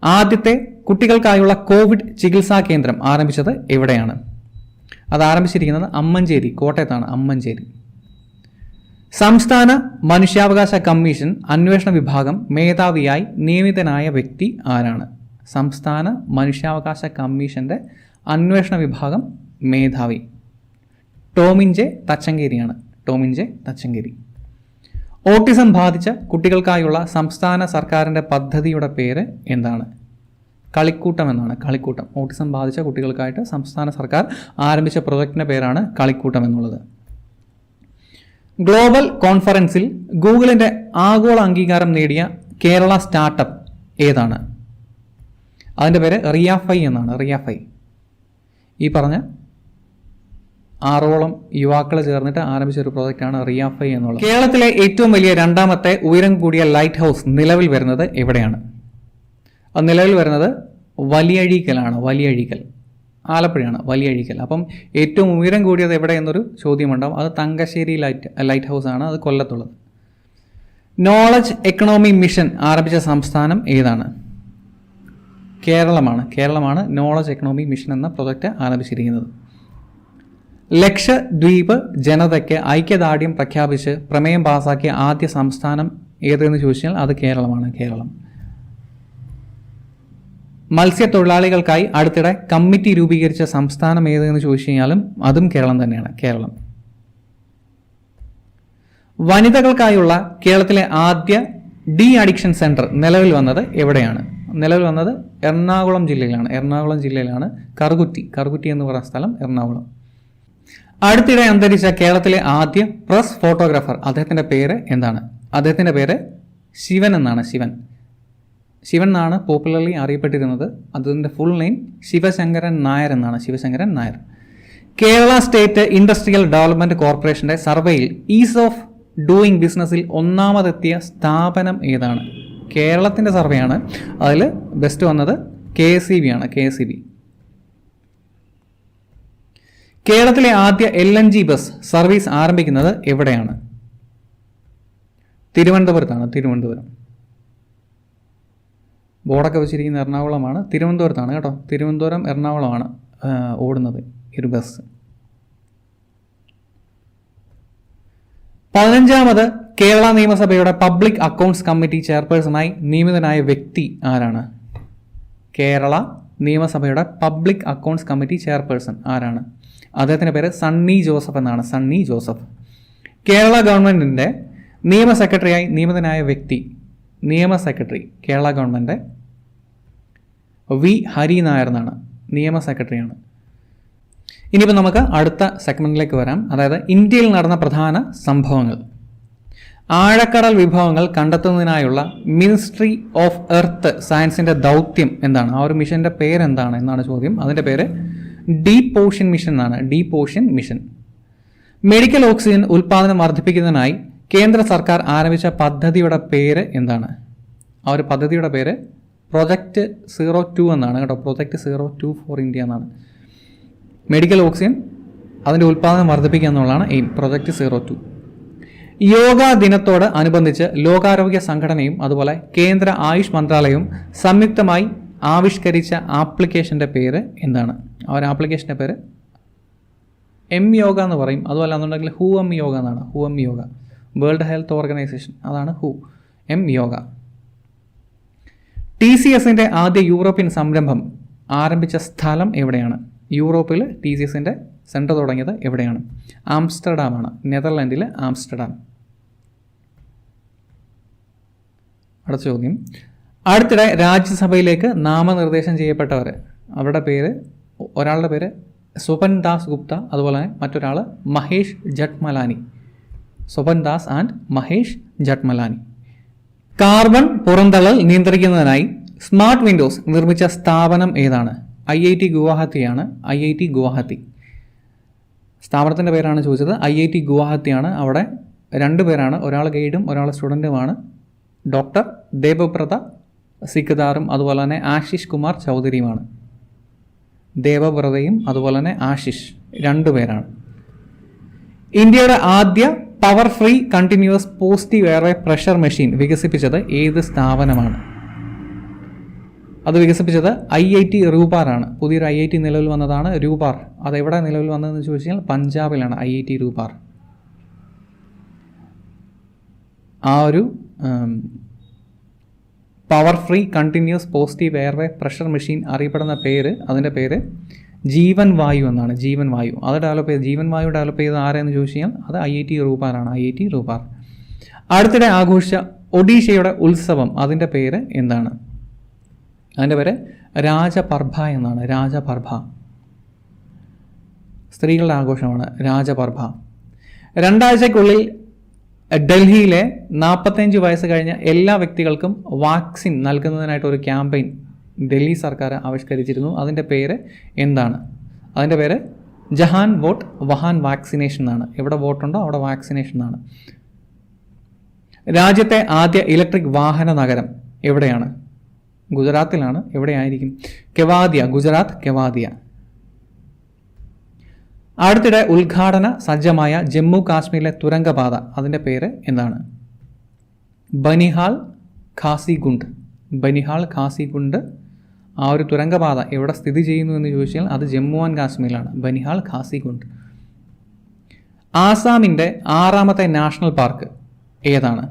ആദ്യത്തെ കുട്ടികൾക്കായുള്ള കോവിഡ് ചികിത്സാ കേന്ദ്രം ആരംഭിച്ചത് എവിടെയാണ്? അത് ആരംഭിച്ചിരിക്കുന്നത് അമ്മഞ്ചേരി, കോട്ടയത്താണ്. അമ്മഞ്ചേരി. സംസ്ഥാന മനുഷ്യാവകാശ കമ്മീഷൻ അന്വേഷണ വിഭാഗം മേധാവിയായി നിയമിതനായ വ്യക്തി ആരാണ്? സംസ്ഥാന മനുഷ്യാവകാശ കമ്മീഷന്റെ അന്വേഷണ വിഭാഗം മേധാവി ടോമിൻ ജെ തച്ചങ്കേരിയാണ്. ടോമിൻ ജെ തച്ചങ്കേരി. ഓട്ടിസം ബാധിച്ച കുട്ടികൾക്കായുള്ള സംസ്ഥാന സർക്കാരിൻ്റെ പദ്ധതിയുടെ പേര് എന്താണ്? കളിക്കൂട്ടം എന്നാണ്. കളിക്കൂട്ടം. ഓട്ടിസം ബാധിച്ച കുട്ടികൾക്കായിട്ട് സംസ്ഥാന സർക്കാർ ആരംഭിച്ച പ്രൊജക്റ്റിൻ്റെ പേരാണ് കളിക്കൂട്ടം എന്നുള്ളത്. ഗ്ലോബൽ കോൺഫറൻസിൽ ഗൂഗിളിൻ്റെ ആഗോള അംഗീകാരം നേടിയ കേരള സ്റ്റാർട്ടപ്പ് ഏതാണ്? അതിൻ്റെ പേര് റിയാഫൈ എന്നാണ്. റിയാഫൈ. ഈ പറഞ്ഞ 6ഓളം യുവാക്കൾ ചേർന്നിട്ട് ആരംഭിച്ച ഒരു പ്രോജക്റ്റാണ് റിയാഫൈ എന്നുള്ളത്. കേരളത്തിലെ ഏറ്റവും വലിയ രണ്ടാമത്തെ ഉയരം കൂടിയ ലൈറ്റ് ഹൗസ് നിലവിൽ വരുന്നത് എവിടെയാണ്? അത് നിലവിൽ വരുന്നത് വലിയഴീക്കലാണ്. വലിയഴീക്കൽ. ആലപ്പുഴയാണ് വലിയഴീക്കൽ. അപ്പം ഏറ്റവും ഉയരം കൂടിയത് എവിടെ എന്നൊരു ചോദ്യമുണ്ടാവും. അത് തങ്കശ്ശേരി ലൈറ്റ് ഹൗസ് ആണ്. അത് കൊല്ലത്തുള്ളത്. നോളജ് എക്കണോമി മിഷൻ ആരംഭിച്ച സംസ്ഥാനം ഏതാണ്? കേരളമാണ്. കേരളമാണ് നോളജ് എക്കണോമി മിഷൻ എന്ന പ്രൊജക്റ്റ് ആരംഭിച്ചിരിക്കുന്നത്. ലക്ഷദ്വീപ് ജനതയ്ക്ക് ഐക്യദാർഢ്യം പ്രഖ്യാപിച്ച് പ്രമേയം പാസാക്കിയ ആദ്യ സംസ്ഥാനം ഏതെന്ന് ചോദിച്ചാൽ അത് കേരളമാണ്. കേരളം. മത്സ്യത്തൊഴിലാളികൾക്കായി അടുത്തിടെ കമ്മിറ്റി രൂപീകരിച്ച സംസ്ഥാനം ഏതെന്ന് ചോദിച്ചു കഴിഞ്ഞാലും അതും കേരളം തന്നെയാണ്. കേരളം. വനിതകൾക്കായുള്ള കേരളത്തിലെ ആദ്യ ഡി അഡിക്ഷൻ സെൻറ്റർ നിലവിൽ വന്നത് എവിടെയാണ്? നിലവിൽ വന്നത് എറണാകുളം ജില്ലയിലാണ്. എറണാകുളം ജില്ലയിലാണ്. കറുകുറ്റി എന്ന് പറയുന്ന സ്ഥലം എറണാകുളം. അടുത്തിടെ അന്തരിച്ച കേരളത്തിലെ ആദ്യ പ്രസ് ഫോട്ടോഗ്രാഫർ അദ്ദേഹത്തിൻ്റെ പേര് എന്താണ്? അദ്ദേഹത്തിൻ്റെ പേര് ശിവൻ എന്നാണ്. ശിവൻ എന്നാണ് പോപ്പുലർലി അറിയപ്പെട്ടിരുന്നത്. അതിൻ്റെ ഫുൾ നെയിം ശിവശങ്കരൻ നായർ എന്നാണ്. Sivasankaran Nair. Kerala state industrial development കോർപ്പറേഷൻ്റെ സർവേയിൽ ഈസ് ഓഫ് ഡൂയിങ് ബിസിനസ്സിൽ ഒന്നാമതെത്തിയ സ്ഥാപനം ഏതാണ്? കേരളത്തിൻ്റെ സർവേയാണ്. അതിൽ ബെസ്റ്റ് വന്നത് KSEB ആണ്. KSEB. കേരളത്തിലെ ആദ്യ LNG ബസ് സർവീസ് ആരംഭിക്കുന്നത് എവിടെയാണ്? തിരുവനന്തപുരത്താണ്. തിരുവനന്തപുരം. ബോർഡൊക്കെ വെച്ചിരിക്കുന്ന എറണാകുളമാണ്. തിരുവനന്തപുരത്താണ് കേട്ടോ. തിരുവനന്തപുരം എറണാകുളമാണ് ഓടുന്നത് ഈ ഒരു ബസ്. 15ാമത് കേരള നിയമസഭയുടെ പബ്ലിക് അക്കൗണ്ട്സ് കമ്മിറ്റി ചെയർപേഴ്സണായി നിയമിതനായ വ്യക്തി ആരാണ്? കേരള നിയമസഭയുടെ പബ്ലിക് അക്കൗണ്ട്സ് കമ്മിറ്റി ചെയർപേഴ്സൺ ആരാണ്? അദ്ദേഹത്തിൻ്റെ പേര് സണ്ണി ജോസഫ് എന്നാണ്. സണ്ണി ജോസഫ്. കേരള ഗവൺമെൻറ്റിൻ്റെ നിയമ സെക്രട്ടറിയായി നിയമിതനായ വ്യക്തി. നിയമ secretary Kerala government V Hari Nair എന്നാണ്. നിയമ സെക്രട്ടറിയാണ്. ഇനിയിപ്പോൾ നമുക്ക് അടുത്ത സെഗ്മെൻറ്റിലേക്ക് വരാം. അതായത് ഇന്ത്യയിൽ നടന്ന പ്രധാന സംഭവങ്ങൾ. ആഴക്കടൽ വിഭവങ്ങൾ കണ്ടെത്തുന്നതിനായുള്ള മിനിസ്ട്രി ഓഫ് എർത്ത് സയൻസിൻ്റെ ദൗത്യം എന്താണ്? ആ ഒരു മിഷൻ്റെ പേരെന്താണ് എന്നാണ് ചോദ്യം. അതിൻ്റെ പേര് ഡീപ്പ് ഓഷ്യൻ മിഷൻ എന്നാണ്. Deep ocean mission. Medical oxygen ഉൽപ്പാദനം വർദ്ധിപ്പിക്കുന്നതിനായി കേന്ദ്ര സർക്കാർ ആരംഭിച്ച പദ്ധതിയുടെ പേര് എന്താണ്? ആ ഒരു പദ്ധതിയുടെ പേര് പ്രൊജക്റ്റ് 02 എന്നാണ് കേട്ടോ. പ്രൊജക്റ്റ് 02 ഫോർ ഇന്ത്യ എന്നാണ്. മെഡിക്കൽ ഓക്സിജൻ അതിൻ്റെ ഉൽപ്പാദനം വർദ്ധിപ്പിക്കുക എന്നുള്ളതാണ് എയിം. പ്രൊജക്റ്റ് 02. യോഗ ദിനത്തോട് അനുബന്ധിച്ച് ലോകാരോഗ്യ സംഘടനയും അതുപോലെ കേന്ദ്ര ആയുഷ് മന്ത്രാലയവും സംയുക്തമായി ആവിഷ്കരിച്ച ആപ്ലിക്കേഷൻ്റെ പേര് എന്താണ്? ആ ഒരു ആപ്ലിക്കേഷൻ്റെ പേര് എം യോഗ എന്ന് പറയും. അതുപോലെ എന്നുണ്ടെങ്കിൽ ഹു എം യോഗ എന്നാണ്. Who M yoga, world health organisation, അതാണ് ഹു എം യോഗ. TCSന്റെ ആദ്യ യൂറോപ്യൻ സംരംഭം ആരംഭിച്ച സ്ഥലം എവിടെയാണ്? യൂറോപ്പിൽ TCSന്റെ സെൻറ്റർ തുടങ്ങിയത് എവിടെയാണ്? ആംസ്റ്റർഡാമാണ്, നെതർലാൻഡിലെ ആംസ്റ്റർഡാം. അടുത്ത ചോദ്യം, അടുത്തിടെ രാജ്യസഭയിലേക്ക് നാമനിർദ്ദേശം ചെയ്യപ്പെട്ടവർ, അവരുടെ പേര്, ഒരാളുടെ പേര് സ്വപൻ ദാസ് ഗുപ്ത, അതുപോലെ തന്നെ മറ്റൊരാൾ മഹേഷ് ജഠ്മലാനി. സ്വപൻ ദാസ് ആൻഡ് മഹേഷ് ജഠ്മലാനി. കാർബൺ പുറന്തള്ളൽ നിയന്ത്രിക്കുന്നതിനായി സ്മാർട്ട് വിൻഡോസ് നിർമ്മിച്ച സ്ഥാപനം ഏതാണ്? IIT ഗുവാഹത്തിയാണ്. IIT ഗുവാഹത്തി. സ്ഥാപനത്തിൻ്റെ പേരാണ് ചോദിച്ചത്. IIT ഗുവാഹത്തിയാണ്. അവിടെ 2 പേരാണ്, ഒരാൾ ഗൈഡും ഒരാൾ സ്റ്റുഡൻറ്റുമാണ്. ഡോക്ടർ ദേവബ്രത സിക്ദാറും അതുപോലെ തന്നെ ആശിഷ് കുമാർ ചൗധരിയുമാണ്. ദേവബ്രതയും അതുപോലെ തന്നെ ആശിഷ് 2 പേരാണ്. ഇന്ത്യയുടെ ആദ്യ power free continuous positive airway pressure machine വികസിപ്പിച്ചത് ഏത് സ്ഥാപനമാണ്? അത് വികസിപ്പിച്ചത് IIT റൂപാറാണ്. പുതിയൊരു IIT നിലവിൽ വന്നതാണ് രൂപാർ. അതെവിടെ നിലവിൽ വന്നതെന്ന് ചോദിച്ചാൽ പഞ്ചാബിലാണ് IIT രൂപാർ. ആ ഒരു power free continuous positive airway pressure machine അറിയപ്പെടുന്ന പേര്, അതിൻ്റെ പേര് ജീവൻ വായു എന്നാണ്. ജീവൻ വായു. അത് ജീവൻ വായു ഡെവലപ്പ് ചെയ്ത് ആരെന്ന് ചോദിച്ചു കഴിഞ്ഞാൽ അത് IIT റൂപാറാണ്. IIT റൂപാർ. അടുത്തിടെ ആഘോഷിച്ച ഒഡീഷയുടെ ഉത്സവം, അതിൻ്റെ പേര് എന്താണ്? അതിൻ്റെ പേര് രാജപർഭ എന്നാണ്. രാജപർഭ. സ്ത്രീകളുടെ ആഘോഷമാണ് രാജപർഭ. 2 ആഴ്ചയ്ക്കുള്ളിൽ ഡൽഹിയിലെ 45 വയസ്സ് കഴിഞ്ഞ എല്ലാ വ്യക്തികൾക്കും വാക്സിൻ നൽകുന്നതിനായിട്ട് ഒരു ക്യാമ്പയിൻ ഡൽഹി സർക്കാർ ആവിഷ്കരിച്ചിരുന്നു. അതിൻ്റെ പേര് എന്താണ്? അതിൻ്റെ പേര് ജഹാൻ വോട്ട് വഹാൻ വാക്സിനേഷൻ എന്നാണ്. എവിടെ വോട്ടുണ്ടോ അവിടെ വാക്സിനേഷൻ എന്നാണ്. രാജ്യത്തെ ആദ്യ ഇലക്ട്രിക് വാഹന നഗരം എവിടെയാണ്? ഗുജറാത്തിലാണ്. എവിടെയായിരിക്കും? കെവാദിയ. ഗുജറാത്ത് കെവാദിയ. അടുത്തിടെ ഉദ്ഘാടന സജ്ജമായ ജമ്മു കാശ്മീരിലെ തുരങ്കപാത, അതിൻ്റെ പേര് എന്താണ്? ബനിഹാൾ ഖാസിഗുണ്ട്. ബനിഹാൾ ഖാസിഗുണ്ട്. ആ ഒരു തുരങ്കപാത എവിടെ സ്ഥിതി ചെയ്യുന്നു എന്ന് ചോദിച്ചാൽ അത് ജമ്മു ആൻഡ് കാശ്മീരിലാണ്. ബനിഹാൾ ഖാസിഗുണ്ട്. ആസാമിൻ്റെ 6ാമത്തെ നാഷണൽ പാർക്ക് ഏതാണ്?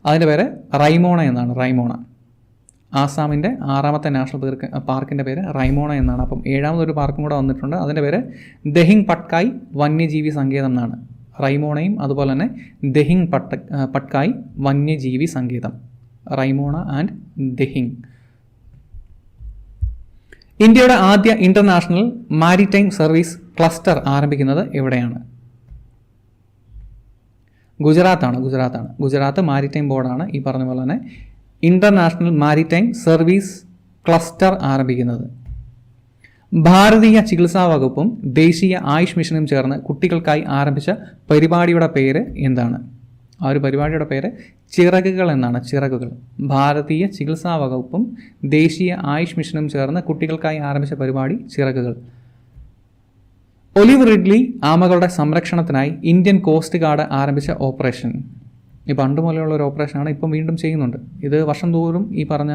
അതിൻ്റെ പേര് റൈമോണ എന്നാണ്. റൈമോണ. ആസാമിൻ്റെ 6ാമത്തെ നാഷണൽ പാർക്കിൻ്റെ പേര് റൈമോണ എന്നാണ്. അപ്പം 7ാമതൊരു പാർക്കും കൂടെ വന്നിട്ടുണ്ട്. അതിൻ്റെ പേര് ദഹിങ് പട്കായ് വന്യജീവി സങ്കേതം എന്നാണ്. റൈമോണയും അതുപോലെ തന്നെ ദഹിങ് പട്കായ് വന്യജീവി സങ്കേതം. റൈമോണ ആൻഡ് ദഹിങ്. ഇന്ത്യയുടെ ആദ്യ ഇൻ്റർനാഷണൽ മാരിടൈം സർവീസ് ക്ലസ്റ്റർ ആരംഭിക്കുന്നത് എവിടെയാണ്? ഗുജറാത്താണ്. ഗുജറാത്ത് മാരിടൈം ബോർഡാണ് ഈ പറഞ്ഞ പോലെ തന്നെ ഇൻ്റർനാഷണൽ മാരിടൈം സർവീസ് ക്ലസ്റ്റർ ആരംഭിക്കുന്നത്. ഭാരതീയ ചികിത്സാ വകുപ്പും ദേശീയ ആയുഷ് മിഷനും ചേർന്ന് കുട്ടികൾക്കായി ആരംഭിച്ച പരിപാടിയുടെ പേര് എന്താണ്? ആ ഒരു പരിപാടിയുടെ പേര് ചിറകുകൾ എന്നാണ്. ചിറകുകൾ. ഭാരതീയ ചികിത്സാ വകുപ്പും ദേശീയ ആയുഷ് മിഷനും ചേർന്ന് കുട്ടികൾക്കായി ആരംഭിച്ച പരിപാടി ചിറകുകൾ. ഒലിവ് റിഡ്ലി ആമകളുടെ സംരക്ഷണത്തിനായി ഇന്ത്യൻ കോസ്റ്റ് ഗാർഡ് ആരംഭിച്ച ഓപ്പറേഷൻ. ഈ പണ്ട് മുതലുള്ള ഒരു ഓപ്പറേഷനാണ്, ഇപ്പം വീണ്ടും ചെയ്യുന്നുണ്ട്. ഇത് വർഷം തോറും ഈ പറഞ്ഞ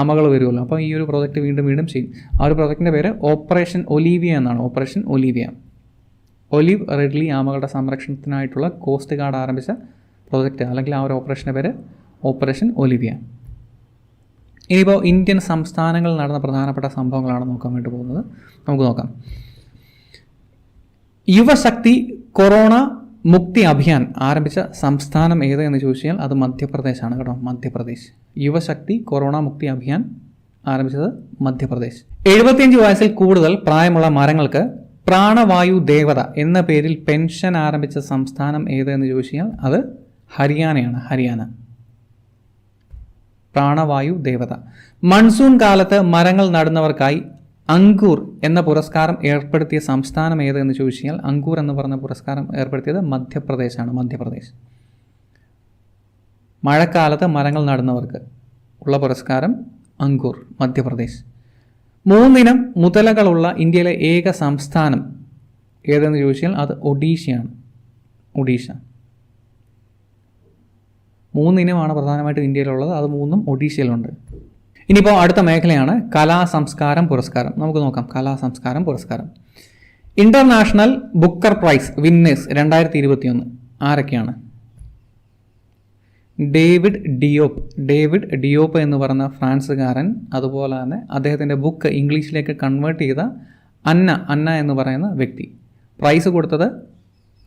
ആമകൾ വരുമല്ലോ, അപ്പോൾ ഈ ഒരു പ്രോജക്റ്റ് വീണ്ടും ചെയ്യും. ആ ഒരു പ്രോജക്റ്റിൻ്റെ പേര് ഓപ്പറേഷൻ ഒലീവിയ എന്നാണ്. Operation Olivia. ഒലിവ് റിഡ്ലി ആമകളുടെ സംരക്ഷണത്തിനായിട്ടുള്ള കോസ്റ്റ് ഗാർഡ് ആരംഭിച്ച പ്രോജക്റ്റ് അല്ലെങ്കിൽ ആ ഒരു ഓപ്പറേഷൻ്റെ പേര് ഓപ്പറേഷൻ ഒലിവിയ. ഇനിയിപ്പോൾ ഇന്ത്യൻ സംസ്ഥാനങ്ങളിൽ നടന്ന പ്രധാനപ്പെട്ട സംഭവങ്ങളാണ് നോക്കാൻ വേണ്ടി പോകുന്നത്. നമുക്ക് നോക്കാം. യുവശക്തി കൊറോണ മുക്തി അഭിയാൻ ആരംഭിച്ച സംസ്ഥാനം ഏത് എന്ന് ചോദിച്ചാൽ അത് മധ്യപ്രദേശാണ് കേട്ടോ. മധ്യപ്രദേശ്. യുവശക്തി കൊറോണ മുക്തി അഭിയാൻ ആരംഭിച്ചത് മധ്യപ്രദേശ്. 75 വയസ്സിൽ കൂടുതൽ പ്രായമുള്ള മരങ്ങൾക്ക് പ്രാണവായു ദേവത എന്ന പേരിൽ പെൻഷൻ ആരംഭിച്ച സംസ്ഥാനം ഏത് എന്ന് ചോദിച്ചാൽ അത് ഹരിയാനയാണ്. ഹരിയാന. പ്രാണവായു ദേവത. മൺസൂൺ കാലത്ത് മരങ്ങൾ നടുന്നവർക്കായി അങ്കൂർ എന്ന പുരസ്കാരം ഏർപ്പെടുത്തിയ സംസ്ഥാനം ഏത് എന്ന് ചോദിച്ചാൽ അങ്കൂർ എന്ന് പറഞ്ഞ പുരസ്കാരം ഏർപ്പെടുത്തിയത് മധ്യപ്രദേശാണ്. മധ്യപ്രദേശ്. മഴക്കാലത്ത് മരങ്ങൾ നടുന്നവർക്ക് ഉള്ള പുരസ്കാരം അങ്കൂർ, മധ്യപ്രദേശ്. 3 ഇനം മുതലകളുള്ള ഇന്ത്യയിലെ ഏക സംസ്ഥാനം ഏതെന്ന് ചോദിച്ചാൽ അത് ഒഡീഷയാണ്. ഒഡീഷ. 3 ഇനമാണ് പ്രധാനമായിട്ടും ഇന്ത്യയിലുള്ളത്. അത് 3ഉം ഒഡീഷയിലുണ്ട്. ഇനിയിപ്പോൾ അടുത്ത മേഖലയാണ് കലാ സംസ്കാരം പുരസ്കാരം. നമുക്ക് നോക്കാം. കലാ സംസ്കാരം പുരസ്കാരം. ഇന്റർനാഷണൽ ബുക്കർ പ്രൈസ് വിന്നേഴ്സ് 2021 ആരൊക്കെയാണ്? ഡേവിഡ് ഡിയോപ്പ് എന്ന് പറയുന്ന ഫ്രാൻസുകാരൻ, അതുപോലെ തന്നെ അദ്ദേഹത്തിൻ്റെ ബുക്ക് ഇംഗ്ലീഷിലേക്ക് കൺവേർട്ട് ചെയ്ത അന്ന എന്ന് പറയുന്ന വ്യക്തി. പ്രൈസ് കൊടുത്തത്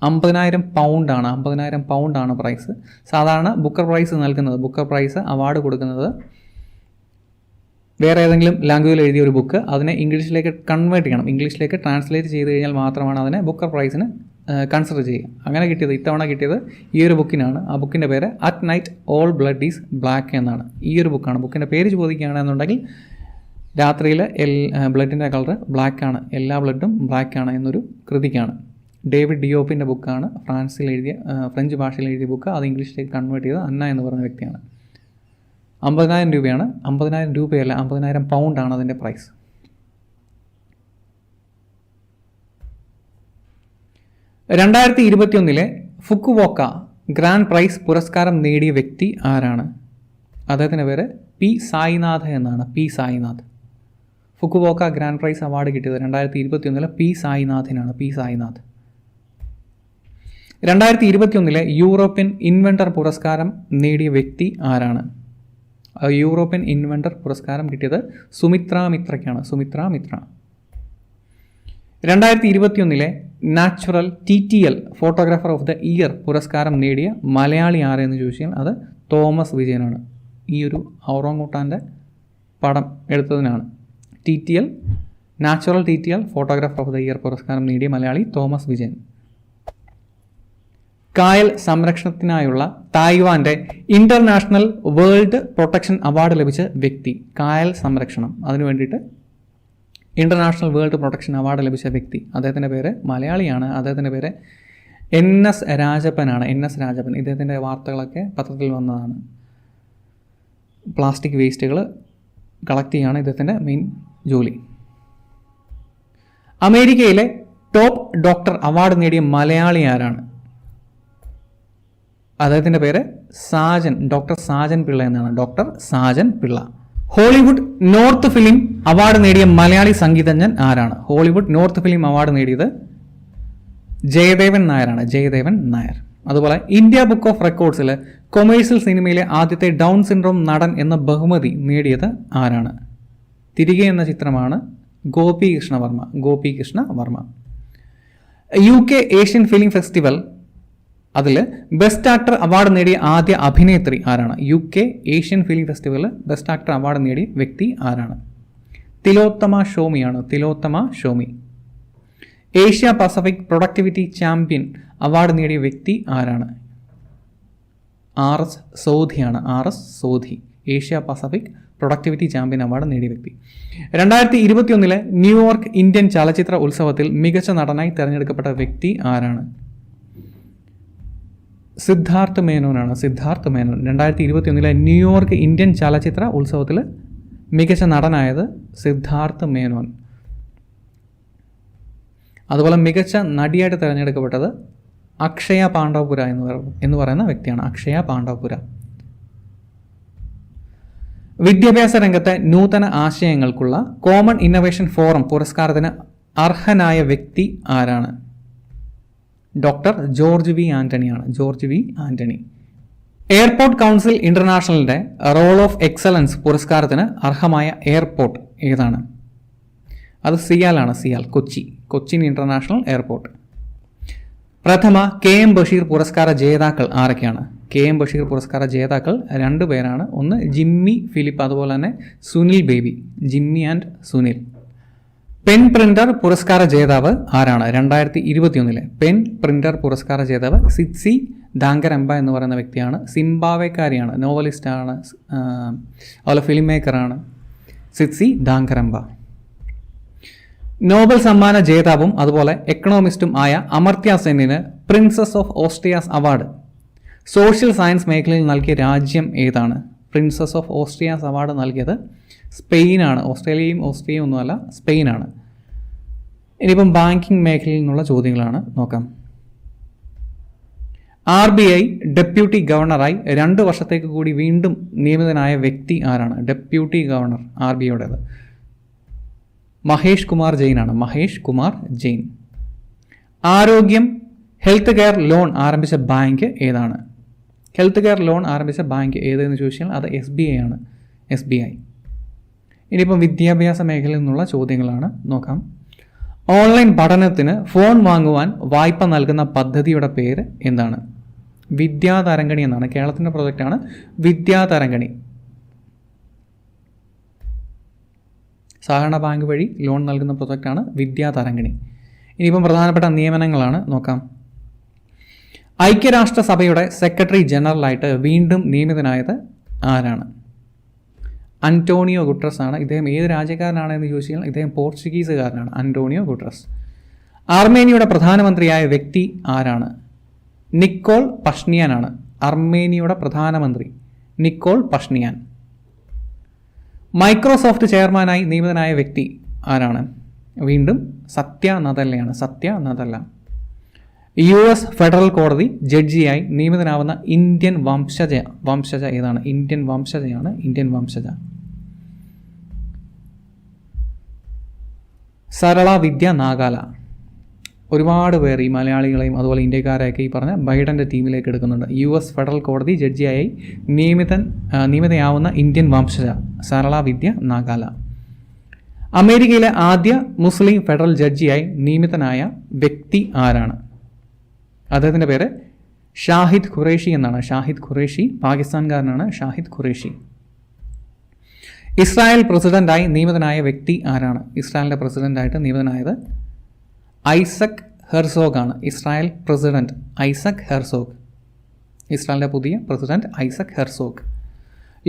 50,000 പൗണ്ടാണ്. 50,000 പൗണ്ടാണ് പ്രൈസ്. സാധാരണ ബുക്കർ പ്രൈസ് അവാർഡ് കൊടുക്കുന്നത് വേറെ ഏതെങ്കിലും ലാംഗ്വേജിൽ എഴുതിയ ഒരു ബുക്ക് അതിനെ ഇംഗ്ലീഷിലേക്ക് കൺവേർട്ട് ചെയ്യണം, ഇംഗ്ലീഷിലേക്ക് ട്രാൻസ്ലേറ്റ് ചെയ്ത് കഴിഞ്ഞാൽ മാത്രമാണ് അതിനെ ബുക്കർ പ്രൈസിന് കൺസിഡർ ചെയ്യുക. അങ്ങനെ കിട്ടിയത്, ഇത്തവണ കിട്ടിയത് ഈ ഒരു ബുക്കിനാണ്. ആ ബുക്കിൻ്റെ പേര് at night all blood is black എന്നാണ്. ഈ ഒരു ബുക്കാണ്. ബുക്കിൻ്റെ പേര് ചോദിക്കുകയാണെന്നുണ്ടെങ്കിൽ രാത്രിയിൽ ബ്ലഡിൻ്റെ കളർ ബ്ലാക്കാണ്, എല്ലാ ബ്ലഡും ബ്ലാക്കാണ് എന്നൊരു കൃതിക്കാണ്. ഡേവിഡ് ഡിയോപ്പിൻ്റെ ബുക്കാണ്. ഫ്രഞ്ച് ഭാഷയിൽ എഴുതിയ ബുക്ക്. അത് ഇംഗ്ലീഷിലേക്ക് കൺവേർട്ട് ചെയ്ത് അന്ന എന്ന് പറയുന്ന വ്യക്തിയാണ്. 50,000 രൂപയാണ്. 50,000 രൂപയല്ല, 50,000 പൗണ്ടാണ് അതിൻ്റെ പ്രൈസ്. രണ്ടായിരത്തി 2021 ഫുക്കുവോക്ക ഗ്രാൻഡ് പ്രൈസ് പുരസ്കാരം നേടിയ വ്യക്തി ആരാണ്? അദ്ദേഹത്തിൻ്റെ പേര് പി സായിനാഥ് എന്നാണ്. P Sainath. Fukuoka grand prize award കിട്ടിയത് 2021 പി സായിനാഥിനാണ്. പി സായിനാഥ്. 2021 യൂറോപ്യൻ ഇൻവെൻറ്റർ പുരസ്കാരം നേടിയ വ്യക്തി ആരാണ്? യൂറോപ്യൻ ഇൻവെൻറ്റർ പുരസ്കാരം കിട്ടിയത് സുമിത്ര മിത്രയ്ക്കാണ്. Sumitra Mitra. 2021 natural TTL photographer of the year പുരസ്കാരം നേടിയ മലയാളി ആരെന്ന് ചോദിച്ചാൽ അത് തോമസ് വിജയനാണ്. ഈ ഒരു ഔറോങ്ങൂട്ടാൻ്റെ പടം എടുത്തതിനാണ്. Natural TTL photographer of the year പുരസ്കാരം നേടിയ മലയാളി തോമസ് വിജയൻ. കായൽ സംരക്ഷണത്തിനായുള്ള തായ്വാൻ്റെ ഇൻ്റർനാഷണൽ വേൾഡ് പ്രൊട്ടക്ഷൻ അവാർഡ് ലഭിച്ച വ്യക്തി. കായൽ സംരക്ഷണം, അതിനു വേണ്ടിയിട്ട് ഇൻ്റർനാഷണൽ വേൾഡ് പ്രൊട്ടക്ഷൻ അവാർഡ് ലഭിച്ച വ്യക്തി. അദ്ദേഹത്തിൻ്റെ പേര് മലയാളിയാണ്. അദ്ദേഹത്തിൻ്റെ പേര് NS രാജപ്പനാണ്. NS രാജപ്പൻ. ഇദ്ദേഹത്തിൻ്റെ വാർത്തകളൊക്കെ പത്രത്തിൽ വന്നതാണ്. പ്ലാസ്റ്റിക് വേസ്റ്റുകൾ കളക്ട് ചെയ്യുകയാണ് ഇദ്ദേഹത്തിൻ്റെ മെയിൻ ജോലി. അമേരിക്കയിലെ ടോപ്പ് ഡോക്ടർ അവാർഡ് നേടിയ മലയാളി ആരാണ്? അദ്ദേഹത്തിൻ്റെ പേര് ഡോക്ടർ സാജൻ പിള്ള എന്നാണ്. Doctor Sajan Pillai. Hollywood north film award നേടിയ മലയാളി സംഗീതജ്ഞൻ ആരാണ്? ഹോളിവുഡ് നോർത്ത് ഫിലിം അവാർഡ് നേടിയത് ജയദേവൻ നായരാണ്. ജയദേവൻ നായർ. അതുപോലെ ഇന്ത്യ ബുക്ക് ഓഫ് റെക്കോർഡ്സിൽ കൊമേഴ്സ്യൽ സിനിമയിലെ ആദ്യത്തെ ഡൗൺ സിൻഡ്രോം നടൻ എന്ന ബഹുമതി നേടിയത് ആരാണ്? തിരികെ എന്ന ചിത്രമാണ്. Gopikrishna Varma. UK Asian film festival അതിൽ ബെസ്റ്റ് ആക്ടർ അവാർഡ് നേടിയ ആദ്യ അഭിനേത്രി ആരാണ്? UK ഏഷ്യൻ ഫിലിം ഫെസ്റ്റിവലിൽ ബെസ്റ്റ് ആക്ടർ അവാർഡ് നേടിയ വ്യക്തി ആരാണ്? Tilottama Xiaomi. Asia Pacific productivity champion award നേടിയ വ്യക്തി ആരാണ്? RS സോധിയാണ്. RS Sodhi. Asia Pacific productivity champion award നേടിയ വ്യക്തി. 2021 ന്യൂയോർക്ക് ഇന്ത്യൻ ചലച്ചിത്ര ഉത്സവത്തിൽ മികച്ച നടനായി തിരഞ്ഞെടുക്കപ്പെട്ട വ്യക്തി ആരാണ്? സിദ്ധാർത്ഥ് മേനോനാണ്. 2021 ന്യൂയോർക്ക് ഇന്ത്യൻ ചലച്ചിത്ര ഉത്സവത്തിൽ മികച്ച നടനായത് സിദ്ധാർത്ഥ് മേനോൻ. അതുപോലെ മികച്ച നടിയായിട്ട് തിരഞ്ഞെടുക്കപ്പെട്ടത് അക്ഷയ പാണ്ഡവപുര എന്ന് പറയുന്ന വ്യക്തിയാണ്. അക്ഷയ പാണ്ഡവപുര. വിദ്യാഭ്യാസ രംഗത്തെ നൂതന ആശയങ്ങൾക്കുള്ള കോമൺ ഇന്നൊവേഷൻ ഫോറം പുരസ്കാരത്തിന് അർഹനായ വ്യക്തി ആരാണ്? Doctor George V Antony. Airport council ഇന്റർനാഷണലിന്റെ റോൾ ഓഫ് എക്സലൻസ് പുരസ്കാരത്തിന് അർഹമായ എയർപോർട്ട് ഏതാണ്? അത് സിയാലാണ്. Cochin international airport. പ്രഥമ KM ബഷീർ പുരസ്കാര ജേതാക്കൾ ആരൊക്കെയാണ്? KM ബഷീർ പുരസ്കാര ജേതാക്കൾ 2 പേരാണ്. ഒന്ന് ജിമ്മി ഫിലിപ്പ്, അതുപോലെ തന്നെ Sunil baby. Jimmy and Sunil. Pen printer പുരസ്കാര ജേതാവ് ആരാണ്? 2021 പെൻ പ്രിന്റർ പുരസ്കാര ജേതാവ് സിറ്റ്സി ദാങ്കരംബ എന്ന് പറയുന്ന വ്യക്തിയാണ്. സിംബാബ്വേക്കാരിയാണ്. നോവലിസ്റ്റാണ്, അതുപോലെ ഫിലിം മേക്കറാണ്. സിറ്റ്സി ദാങ്കരംബ. നോബൽ സമ്മാന ജേതാവും അതുപോലെ എക്കണോമിസ്റ്റും ആയ അമർത്യ സെന്നിന് princess of Asturias award social science മേഖലയിൽ നൽകിയ രാജ്യം ഏതാണ്? പ്രിൻസസ് ഓഫ് ഓസ്ട്രിയാസ് അവാർഡ് നൽകിയത് സ്പെയിനാണ്. ഓസ്ട്രേലിയയും ഒന്നുമല്ല, സ്പെയിനാണ്. ഇനിയിപ്പം ബാങ്കിങ് മേഖലയിൽ നിന്നുള്ള ചോദ്യങ്ങളാണ് നോക്കാം. RBI ഡെപ്യൂട്ടി ഗവർണറായി 2 വർഷത്തേക്ക് കൂടി വീണ്ടും നിയമിതനായ വ്യക്തി ആരാണ്? ഡെപ്യൂട്ടി ഗവർണർ RBIയുടേത് മഹേഷ് കുമാർ ജെയിൻ ആണ്. മഹേഷ് കുമാർ ജെയിൻ. ആരോഗ്യം ഹെൽത്ത് കെയർ ലോൺ ആരംഭിച്ച ബാങ്ക് ഏതാണ്? ഹെൽത്ത് കെയർ ലോൺ ആരംഭിച്ച ബാങ്ക് ഏതെന്ന് ചോദിച്ചാൽ അത് SBI ആണ്. SBI. ഇനിയിപ്പം വിദ്യാഭ്യാസ മേഖലയിൽ നിന്നുള്ള ചോദ്യങ്ങളാണ്, നോക്കാം. ഓൺലൈൻ പഠനത്തിന് ഫോൺ വാങ്ങുവാൻ വായ്പ നൽകുന്ന പദ്ധതിയുടെ പേര് എന്താണ്? വിദ്യാതരംഗിണി എന്നാണ്. കേരളത്തിൻ്റെ പ്രൊജക്റ്റാണ് വിദ്യാതരംഗിണി. സഹകരണ ബാങ്ക് വഴി ലോൺ നൽകുന്ന പ്രൊജക്റ്റാണ് വിദ്യാതരംഗിണി. ഇനിയിപ്പം പ്രധാനപ്പെട്ട നിയമനങ്ങളാണ്, നോക്കാം. ഐക്യരാഷ്ട്രസഭയുടെ സെക്രട്ടറി ജനറലായിട്ട് വീണ്ടും നിയമിതനായത് ആരാണ്? അന്റോണിയോ ഗുട്ടറസ് ആണ്. ഇദ്ദേഹം ഏത് രാജ്യക്കാരനാണെന്ന് ചോദിച്ചാൽ ഇദ്ദേഹം പോർച്ചുഗീസുകാരനാണ്. Antonio Guterres. അർമേനിയയുടെ പ്രധാനമന്ത്രിയായ വ്യക്തി ആരാണ്? നിക്കോൾ പഷ്നിയാൻ ആണ്. അർമേനിയയുടെ പ്രധാനമന്ത്രി നിക്കോൾ പഷ്നിയാൻ. മൈക്രോസോഫ്റ്റ് ചെയർമാനായി നിയമിതനായ വ്യക്തി ആരാണ്? വീണ്ടും സത്യ നദല്ലയാണ്. സത്യ നദല്ല. US ഫെഡറൽ കോടതി ജഡ്ജിയായി നിയമിതനാവുന്ന ഇന്ത്യൻ വംശജ ഏതാണ്? ഇന്ത്യൻ വംശജയാണ്. ഇന്ത്യൻ വംശജ. സരള വിദ്യ നാഗാല. ഒരുപാട് പേർ ഈ മലയാളികളെയും അതുപോലെ ഇന്ത്യക്കാരെയൊക്കെ ഈ പറഞ്ഞ ബൈഡൻ്റെ ടീമിലേക്ക് എടുക്കുന്നുണ്ട്. US ഫെഡറൽ കോടതി ജഡ്ജിയായി നിയമിതയാവുന്ന ഇന്ത്യൻ വംശജ സരള വിദ്യ നാഗാല. അമേരിക്കയിലെ ആദ്യ മുസ്ലിം ഫെഡറൽ ജഡ്ജിയായി നിയമിതനായ വ്യക്തി ആരാണ്? അദ്ദേഹത്തിൻ്റെ പേര് ഷാഹിദ് ഖുറേഷി എന്നാണ്. ഷാഹിദ് ഖുറേഷി പാകിസ്ഥാൻകാരനാണ്. ഷാഹിദ് ഖുറേഷി. ഇസ്രായേൽ പ്രസിഡന്റായി നിയമിതനായ വ്യക്തി ആരാണ്? ഇസ്രായേലിൻ്റെ പ്രസിഡന്റായിട്ട് നിയമിതനായത് ഐസക് ഹെർസോഗ് ആണ്. Israel president Isaac Herzog. ഇസ്രായേലിൻ്റെ പുതിയ പ്രസിഡന്റ് ഐസക് ഹെർസോഗ്.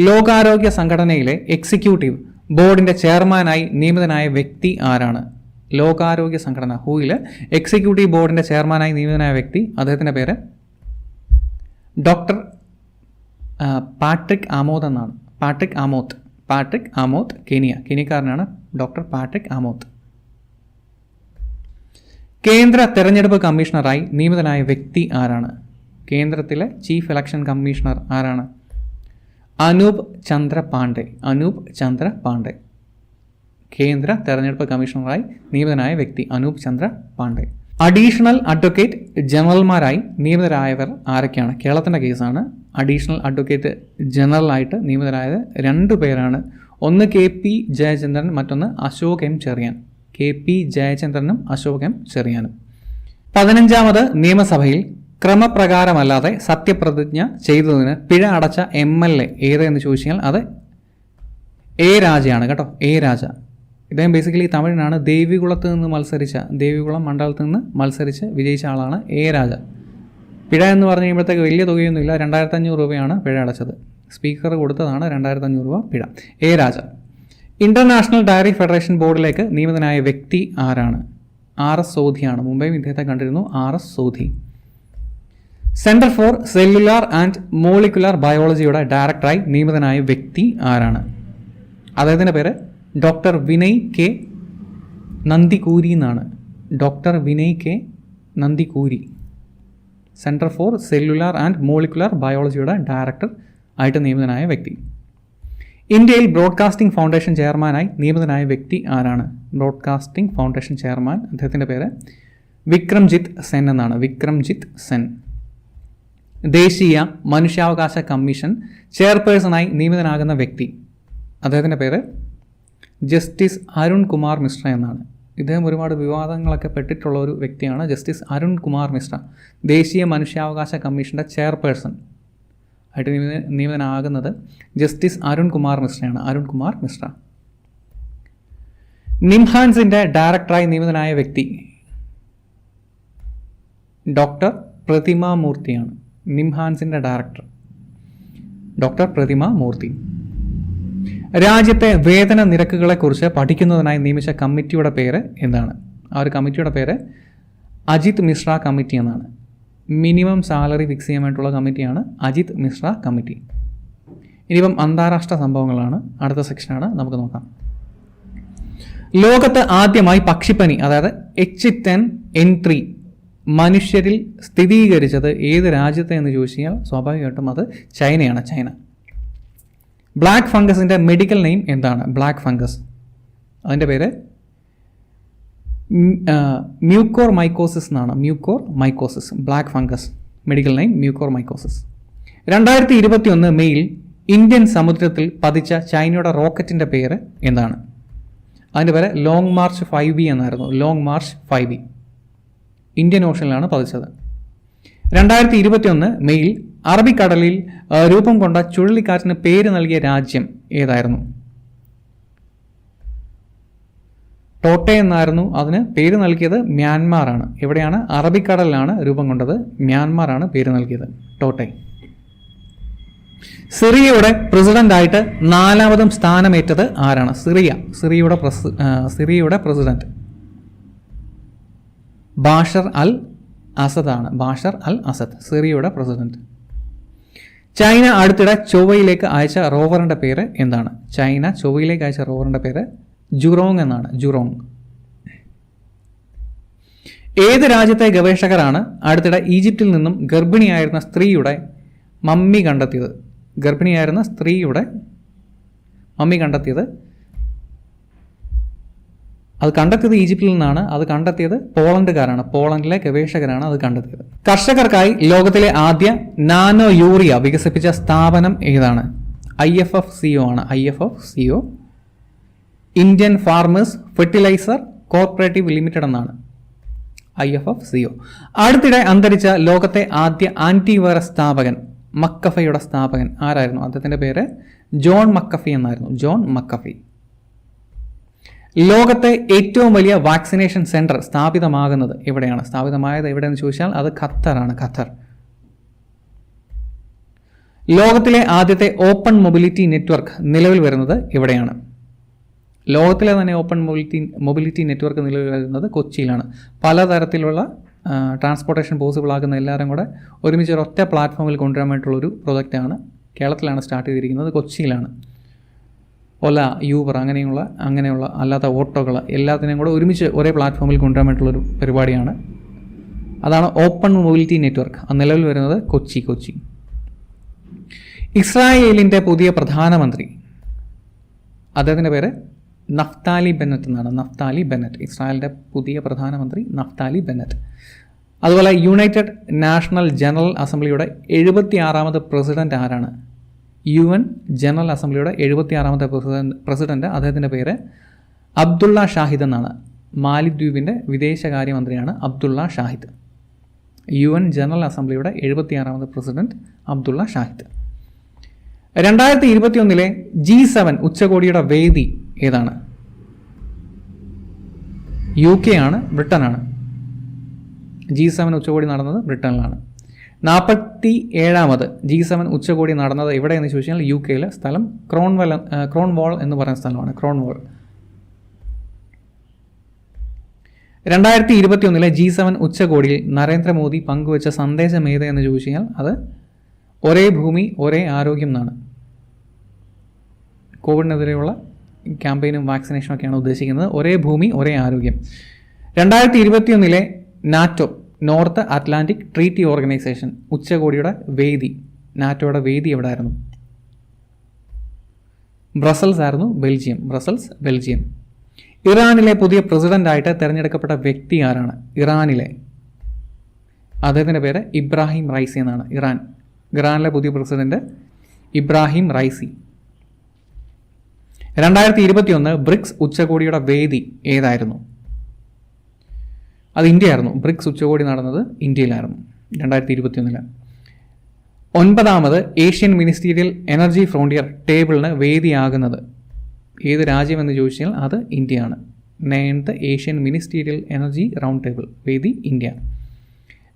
ലോകാരോഗ്യ സംഘടനയിലെ എക്സിക്യൂട്ടീവ് ബോർഡിൻ്റെ ചെയർമാനായി നിയമിതനായ വ്യക്തി ആരാണ്? ലോകാരോഗ്യ സംഘടന ഹൂയിൽ എക്സിക്യൂട്ടീവ് ബോർഡിൻ്റെ ചെയർമാനായി നിയമിതനായ വ്യക്തി, അദ്ദേഹത്തിൻ്റെ പേര് ഡോക്ടർ പാട്രിക് ആമോത്ത് എന്നാണ്. പാട്രിക് ആമോത്ത് കെനിയക്കാരനാണ് ഡോക്ടർ പാട്രിക് ആമോത്ത്. കേന്ദ്ര തെരഞ്ഞെടുപ്പ് കമ്മീഷണറായി നിയമിതനായ വ്യക്തി ആരാണ്? കേന്ദ്രത്തിലെ ചീഫ് ഇലക്ഷൻ കമ്മീഷണർ ആരാണ്? അനൂപ് ചന്ദ്ര പാണ്ഡെ. കേന്ദ്ര തെരഞ്ഞെടുപ്പ് കമ്മീഷണറായി നിയമിതനായ വ്യക്തി അനൂപ് ചന്ദ്ര പാണ്ഡെ. അഡീഷണൽ അഡ്വക്കേറ്റ് ജനറൽമാരായി നിയമിതരായവർ ആരൊക്കെയാണ്? കേരളത്തിൻ്റെ കേസാണ്. അഡീഷണൽ അഡ്വക്കേറ്റ് ജനറലായിട്ട് നിയമിതരായത് 2 പേരാണ്. ഒന്ന് KP ജയചന്ദ്രൻ, മറ്റൊന്ന് Ashok M Cherian. KP ജയചന്ദ്രനും Ashok M ചെറിയാനും. 15ാമത് നിയമസഭയിൽ ക്രമപ്രകാരമല്ലാതെ സത്യപ്രതിജ്ഞ ചെയ്തതിന് പിഴ അടച്ച MLA ഏതെന്ന് ചോദിച്ചാൽ അത് A രാജയാണ് കേട്ടോ. A രാജ. ഇദ്ദേഹം ബേസിക്കലി തമിഴിനാണ്. ദേവികുളം മണ്ഡലത്തിൽ നിന്ന് മത്സരിച്ച് വിജയിച്ച ആളാണ് A രാജ. പിഴ എന്ന് പറഞ്ഞു കഴിയുമ്പോഴത്തേക്ക് വലിയ തുകയൊന്നുമില്ല. 2500 രൂപയാണ് പിഴ അടച്ചത്. സ്പീക്കർ കൊടുത്തതാണ് 2500 രൂപ പിഴ. A Raja. International diary federation ബോർഡിലേക്ക് നിയമിതനായ വ്യക്തി ആരാണ്? RS സോധിയാണ്. മുംബൈ ഇദ്ദേഹത്തെ കണ്ടിരുന്നു. RS Sodhi. Centre for cellular and molecular ബയോളജിയുടെ ഡയറക്ടറായി നിയമിതനായ വ്യക്തി ആരാണ്? അദ്ദേഹത്തിൻ്റെ പേര് ഡോക്ടർ വിനയ് കെ നന്ദിക്കൂരി എന്നാണ്. Doctor Vinay K Nandicoori. Centre for cellular and molecular ബയോളജിയുടെ ഡയറക്ടർ ആയിട്ട് നിയമിതനായ വ്യക്തി. ഇന്ത്യയിൽ ബ്രോഡ്കാസ്റ്റിംഗ് ഫൗണ്ടേഷൻ ചെയർമാനായി നിയമിതനായ വ്യക്തി ആരാണ്? ബ്രോഡ്കാസ്റ്റിംഗ് ഫൗണ്ടേഷൻ ചെയർമാൻ, അദ്ദേഹത്തിൻ്റെ പേര് വിക്രംജിത്ത് സെൻ എന്നാണ്. വിക്രംജിത്ത് സെൻ. ദേശീയ മനുഷ്യാവകാശ കമ്മീഷൻ ചെയർപേഴ്സണായി നിയമിതനാകുന്ന വ്യക്തി, അദ്ദേഹത്തിൻ്റെ പേര് ജസ്റ്റിസ് അരുൺ കുമാർ മിശ്ര എന്നാണ്. ഇദ്ദേഹം ഒരുപാട് വിവാദങ്ങളൊക്കെ പെട്ടിട്ടുള്ള ഒരു വ്യക്തിയാണ്. ജസ്റ്റിസ് അരുൺ കുമാർ മിശ്ര ദേശീയ മനുഷ്യാവകാശ കമ്മീഷൻ്റെ ചെയർപേഴ്സൺ ആയിട്ട് നിയമിതനാകുന്നത് ജസ്റ്റിസ് അരുൺ കുമാർ മിശ്രയാണ്. അരുൺ കുമാർ മിശ്ര. നിംഹാൻസിൻ്റെ ഡയറക്ടറായി നിയമിതനായ വ്യക്തി ഡോക്ടർ പ്രതിമ മൂർത്തിയാണ്. നിംഹാൻസിൻ്റെ ഡയറക്ടർ ഡോക്ടർ പ്രതിമ മൂർത്തി. രാജ്യത്തെ വേതന നിരക്കുകളെക്കുറിച്ച് പഠിക്കുന്നതിനായി നിയമിച്ച കമ്മിറ്റിയുടെ പേര് എന്താണ്? ആ ഒരു കമ്മിറ്റിയുടെ പേര് അജിത് മിശ്ര കമ്മിറ്റി എന്നാണ്. മിനിമം സാലറി ഫിക്സ് ചെയ്യാൻ വേണ്ടിയിട്ടുള്ള കമ്മിറ്റിയാണ് അജിത് മിശ്ര കമ്മിറ്റി. ഇനിയിപ്പം അന്താരാഷ്ട്ര സംഭവങ്ങളാണ് അടുത്ത സെക്ഷനാണ്, നമുക്ക് നോക്കാം. ലോകത്ത് ആദ്യമായി പക്ഷിപ്പനി അതായത് H10N3 മനുഷ്യരിൽ സ്ഥിരീകരിച്ചത് ഏത് രാജ്യത്തെ എന്ന് ചോദിച്ചാൽ സ്വാഭാവികമായിട്ടും അത് ചൈനയാണ്. ചൈന. ബ്ലാക്ക് ഫംഗസിൻ്റെ മെഡിക്കൽ നെയിം എന്താണ്? ബ്ലാക്ക് ഫംഗസ് അതിൻ്റെ പേര് മ്യൂക്കോർ മൈക്കോസിസ് എന്നാണ്. Mucormycosis, black fungus, medical name mucormycosis. 2021 മെയ്യിൽ ഇന്ത്യൻ സമുദ്രത്തിൽ പതിച്ച ചൈനയുടെ റോക്കറ്റിൻ്റെ പേര് എന്താണ്? അതിൻ്റെ പേര് ലോങ് മാർച്ച് 5B എന്നായിരുന്നു. ലോങ് മാർച്ച് 5B ഇന്ത്യൻ ഓഷനിലാണ് പതിച്ചത്. 2021 മെയ്യിൽ അറബിക്കടലിൽ രൂപം കൊണ്ട ചുഴലിക്കാറ്റിന് പേര് നൽകിയ രാജ്യം ഏതായിരുന്നു? ടോട്ടെ എന്നായിരുന്നു അതിന് പേര് നൽകിയത്. മ്യാൻമാറാണ്. എവിടെയാണ്? അറബിക്കടലിലാണ് രൂപം കൊണ്ടത്. മ്യാൻമാറാണ് പേര് നൽകിയത്, ടോട്ടെ. സിറിയയുടെ പ്രസിഡന്റായിട്ട് 4ാമതും സ്ഥാനമേറ്റത് ആരാണ്? സിറിയയുടെ പ്രസിഡന്റ് ബാഷർ അൽ അസദ് ആണ്. ബാഷർ അൽ അസദ് സിറിയയുടെ പ്രസിഡന്റ്. ചൈന അടുത്തിടെ ചൊവ്വയിലേക്ക് അയച്ച റോവറിന്റെ പേര് എന്താണ്? ചൈന ചൊവ്വയിലേക്ക് അയച്ച റോവറിന്റെ പേര് ജുറോങ് എന്നാണ്. ജുറോങ്. ഏത് രാജ്യത്തെ ഗവേഷകരാണ് അടുത്തിടെ ഈജിപ്തിൽ നിന്നും ഗർഭിണിയായിരുന്ന സ്ത്രീയുടെ മമ്മി കണ്ടെത്തിയത്? ഗർഭിണിയായിരുന്ന സ്ത്രീയുടെ മമ്മി കണ്ടെത്തിയത്, അത് കണ്ടെത്തിയത് ഈജിപ്തിൽ നിന്നാണ്. അത് കണ്ടെത്തിയത് പോളണ്ടുകാരാണ്. പോളണ്ടിലെ ഗവേഷകരാണ് അത് കണ്ടെത്തിയത്. കർഷകർക്കായി ലോകത്തിലെ ആദ്യ നാനോ യൂറിയ വികസിപ്പിച്ച സ്ഥാപനം ഏതാണ്? IFFCO ആണ്. IFFCO, Indian farmers fertiliser corporative limited എന്നാണ് IFFCO. അടുത്തിടെ അന്തരിച്ച ലോകത്തെ ആദ്യ ആന്റിവൈറസ് സ്ഥാപകൻ, മക്കഫയുടെ സ്ഥാപകൻ ആരായിരുന്നു? അദ്ദേഹത്തിൻ്റെ പേര് ജോൺ മക്കഫി എന്നായിരുന്നു. ജോൺ മക്കഫി. ലോകത്തെ ഏറ്റവും വലിയ വാക്സിനേഷൻ സെന്റർ സ്ഥാപിതമാകുന്നത് എവിടെയാണ്? സ്ഥാപിതമായത് എവിടെയെന്ന് ചോദിച്ചാൽ അത് ഖത്തറാണ്. ഖത്തർ. ലോകത്തിലെ ആദ്യത്തെ ഓപ്പൺ മൊബിലിറ്റി നെറ്റ്വർക്ക് നിലവിൽ വരുന്നത് എവിടെയാണ്? ലോകത്തിലെ തന്നെ ഓപ്പൺ മൊബിലിറ്റി നെറ്റ്വർക്ക് നിലവിൽ വരുന്നത് കൊച്ചിയിലാണ്. പലതരത്തിലുള്ള ട്രാൻസ്പോർട്ടേഷൻ പോസിബിൾ ആക്കുന്ന എല്ലാവരും കൂടെ ഒരുമിച്ച് ഒരൊറ്റ പ്ലാറ്റ്ഫോമിൽ കൊണ്ടുവരാൻ വേണ്ടിയിട്ടുള്ളൊരു പ്രൊജക്റ്റാണ്. കേരളത്തിലാണ് സ്റ്റാർട്ട് ചെയ്തിരിക്കുന്നത്, കൊച്ചിയിലാണ്. ഒല, യൂബർ അങ്ങനെയുള്ള അല്ലാത്ത ഓട്ടോകൾ എല്ലാത്തിനെയും കൂടെ ഒരുമിച്ച് ഒരേ പ്ലാറ്റ്ഫോമിൽ കൊണ്ടുവരാൻ വേണ്ടിയിട്ടുള്ളൊരു പരിപാടിയാണ്. അതാണ് ഓപ്പൺ മൊബിലിറ്റി നെറ്റ്വർക്ക്. അത് നിലവിൽ വരുന്നത് കൊച്ചി. ഇസ്രായേലിൻ്റെ പുതിയ പ്രധാനമന്ത്രി, അദ്ദേഹത്തിൻ്റെ പേര് നഫ്താലി ബെന്നറ്റ് എന്നാണ്. Naftali Bennett. ഇസ്രായേലിൻ്റെ പുതിയ പ്രധാനമന്ത്രി നഫ്താലി ബെന്നറ്റ്. അതുപോലെ യുണൈറ്റഡ് നാഷണൽ ജനറൽ അസംബ്ലിയുടെ 76ാമത് പ്രസിഡന്റ് ആരാണ്? UN ജനറൽ അസംബ്ലിയുടെ 76ാമത്തെ പ്രസിഡന്റ്, അദ്ദേഹത്തിൻ്റെ പേര് അബ്ദുള്ള ഷാഹിദ് എന്നാണ്. മാലിദ്വീപിൻ്റെ വിദേശകാര്യമന്ത്രിയാണ് അബ്ദുള്ള ഷാഹിദ്. UN ജനറൽ അസംബ്ലിയുടെ 76ാമത് പ്രസിഡന്റ് അബ്ദുള്ള ഷാഹിദ്. 2021 G7 ഉച്ചകോടിയുടെ വേദി ഏതാണ്? UK ആണ്, ബ്രിട്ടനാണ്. G7 ഉച്ചകോടി നടന്നത് ബ്രിട്ടനിലാണ്. 47ാമത് G7 ഉച്ചകോടി നടന്നത് എവിടെയെന്ന് ചോദിച്ചാൽ UK സ്ഥലം ക്രോൺവാൾ എന്ന് പറയുന്ന സ്ഥലമാണ്. ക്രോൺവാൾ. 2021 G7 ഉച്ചകോടിയിൽ നരേന്ദ്രമോദി പങ്കുവച്ച സന്ദേശം ഏതെന്ന് ചോദിച്ചാൽ അത് ഒരേ ഭൂമി ഒരേ ആരോഗ്യം എന്നാണ്. കോവിഡിനെതിരെയുള്ള ക്യാമ്പയിനും വാക്സിനേഷനും ഒക്കെയാണ് ഉദ്ദേശിക്കുന്നത്. ഒരേ ഭൂമി ഒരേ ആരോഗ്യം. 2021 NATO, north Atlantic treaty organisation ഉച്ചകോടിയുടെ വേദി, നാറ്റോയുടെ വേദി എവിടെയായിരുന്നു? ബ്രസൽസ് ആയിരുന്നു. ബെൽജിയം. ഇറാനിലെ പുതിയ പ്രസിഡന്റായിട്ട് തിരഞ്ഞെടുക്കപ്പെട്ട വ്യക്തി ആരാണ്? ഇറാനിലെ, അദ്ദേഹത്തിൻ്റെ പേര് ഇബ്രാഹിം റൈസി എന്നാണ്. ഇറാനിലെ പുതിയ പ്രസിഡന്റ് ഇബ്രാഹിം റൈസി. 2021 ബ്രിക്സ് ഉച്ചകോടിയുടെ വേദി ഏതായിരുന്നു? അത് ഇന്ത്യ ആയിരുന്നു. ബ്രിക്സ് ഉച്ചകോടി നടന്നത് ഇന്ത്യയിലായിരുന്നു 2021. 9ാമത് ഏഷ്യൻ മിനിസ്റ്റീരിയൽ എനർജി ഫ്രോണ്ടിയർ ടേബിളിന് വേദിയാകുന്നത് ഏത് രാജ്യമെന്ന് ചോദിച്ചാൽ അത് ഇന്ത്യയാണ്. 9th Asian ministerial energy round table, വേദി ഇന്ത്യ.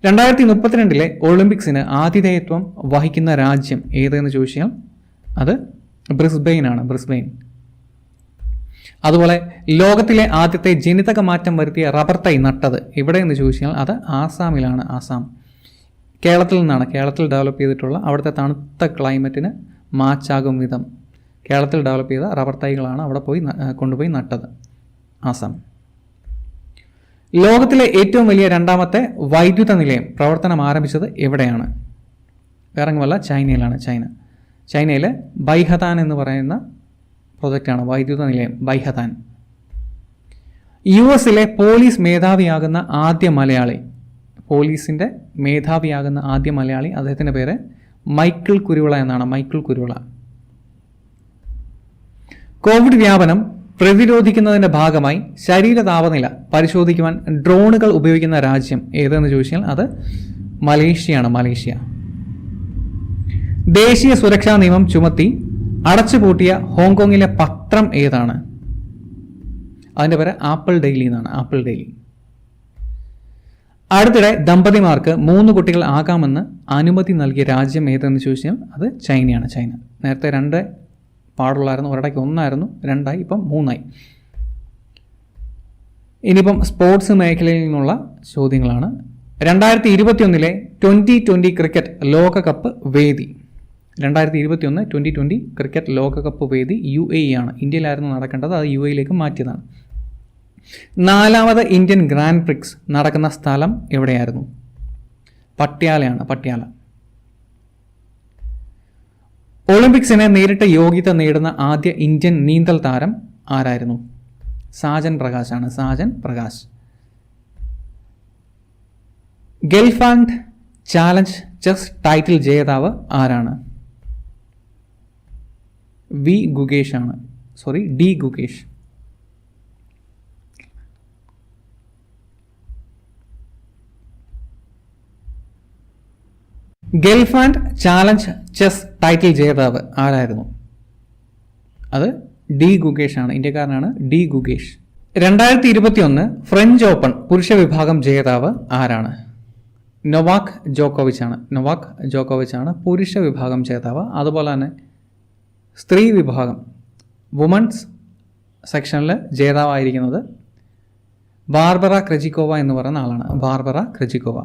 2032 ഒളിമ്പിക്സിന് ആതിഥേയത്വം വഹിക്കുന്ന രാജ്യം ഏതെന്ന് ചോദിച്ചാൽ അത് ബ്രിസ്ബെയിൻ ആണ്. ബ്രിസ്ബെയിൻ. അതുപോലെ ലോകത്തിലെ ആദ്യത്തെ ജനിതക മാറ്റം വരുത്തിയ റബ്ബർ തൈ നട്ടത് എവിടെയെന്ന് ചോദിച്ചാൽ അത് ആസാമിലാണ്. ആസാം. കേരളത്തിൽ നിന്നാണ്. കേരളത്തിൽ ഡെവലപ്പ് ചെയ്തിട്ടുള്ള, അവിടുത്തെ തണുത്ത ക്ലൈമറ്റിന് മാച്ചാകും വിധം കേരളത്തിൽ ഡെവലപ്പ് ചെയ്ത റബ്ബർ തൈകളാണ് അവിടെ കൊണ്ടുപോയി നട്ടത്. ആസാം. ലോകത്തിലെ ഏറ്റവും വലിയ 2ാമത്തെ വൈദ്യുത നിലയം പ്രവർത്തനം ആരംഭിച്ചത് എവിടെയാണ്? വേറെങ്ങുമല്ല, ചൈനയിലാണ്. ചൈനയിലെ ബൈഹതാൻ എന്ന് പറയുന്ന പ്രൊജക്റ്റാണ് വൈദ്യുത നിലയം ബൈഹതാൻ. US-ലെ പോലീസ് മേധാവിയാകുന്ന ആദ്യ മലയാളി, പോലീസിൻ്റെ മേധാവിയാകുന്ന ആദ്യ മലയാളി, അദ്ദേഹത്തിൻ്റെ പേര് മൈക്കിൾ കുരുവിള എന്നാണ്. മൈക്കിൾ കുരുവിള. കോവിഡ് വ്യാപനം പ്രതിരോധിക്കുന്നതിൻ്റെ ഭാഗമായി ശരീര താപനില പരിശോധിക്കുവാൻ ഡ്രോണുകൾ ഉപയോഗിക്കുന്ന രാജ്യം ഏതെന്ന് ചോദിച്ചാൽ അത് മലേഷ്യയാണ്. മലേഷ്യ. ദേശീയ സുരക്ഷാ നിയമം ചുമത്തി അടച്ചുപൂട്ടിയ ഹോങ്കോങ്ങിലെ പത്രം ഏതാണ്? അതിൻ്റെ പേര് ആപ്പിൾ ഡെയിലി എന്നാണ്. Apple daily. അടുത്തിടെ ദമ്പതിമാർക്ക് 3 കുട്ടികൾ ആകാമെന്ന് അനുമതി നൽകിയ രാജ്യം ഏതെന്ന് ചോദിച്ചാൽ അത് ചൈനയാണ്. ചൈന. നേരത്തെ 2 പാടുള്ളായിരുന്നു, ഒരിടയ്ക്ക് 1 ആയിരുന്നു, 2 ആയി, ഇപ്പം 3 ആയി. ഇനിയിപ്പം സ്പോർട്സ് മേഖലയിൽ നിന്നുള്ള ചോദ്യങ്ങളാണ്. 2021 2020 ക്രിക്കറ്റ് ലോകകപ്പ് വേദി. 2021 2020 ക്രിക്കറ്റ് ലോകകപ്പ് വേദി UAE ആണ്. ഇന്ത്യയിലായിരുന്നു നടക്കേണ്ടത്, അത് UAE മാറ്റിയതാണ്. 4ാമത് ഇന്ത്യൻ ഗ്രാൻഡ് പ്രിക്സ് നടക്കുന്ന സ്ഥലം എവിടെയായിരുന്നു? പട്യാലയാണ്. പട്യാല. ഒളിമ്പിക്സിനെ നേരിട്ട് യോഗ്യത നേടുന്ന ആദ്യ ഇന്ത്യൻ നീന്തൽ താരം ആരായിരുന്നു? സാജൻ പ്രകാശാണ്. Sajan Prakash. Gelfand challenge chess title ജേതാവ് ആരാണ്? D Gukesh. Gelfand challenge chess title ജേതാവ് ആരായിരുന്നു? അത് ഡി ഗുകേഷ് ആണ്. ഇന്ത്യക്കാരനാണ് ഡി ഗുകേഷ്. 2021 ഫ്രഞ്ച് ഓപ്പൺ പുരുഷ വിഭാഗം ജേതാവ് ആരാണ്? നൊവാക് ജോക്കോവിച്ച് ആണ്. നൊവാക് ജോക്കോവിച്ച് ആണ് പുരുഷ വിഭാഗം ജേതാവ്. അതുപോലെ തന്നെ സ്ത്രീ വിഭാഗം വുമൺസ് സെക്ഷനിൽ ജേതാവായിരിക്കുന്നത് ബാർബറ ക്രെജിക്കോവ എന്ന് പറയുന്ന ആളാണ്. ബാർബറ ക്രെജിക്കോവ.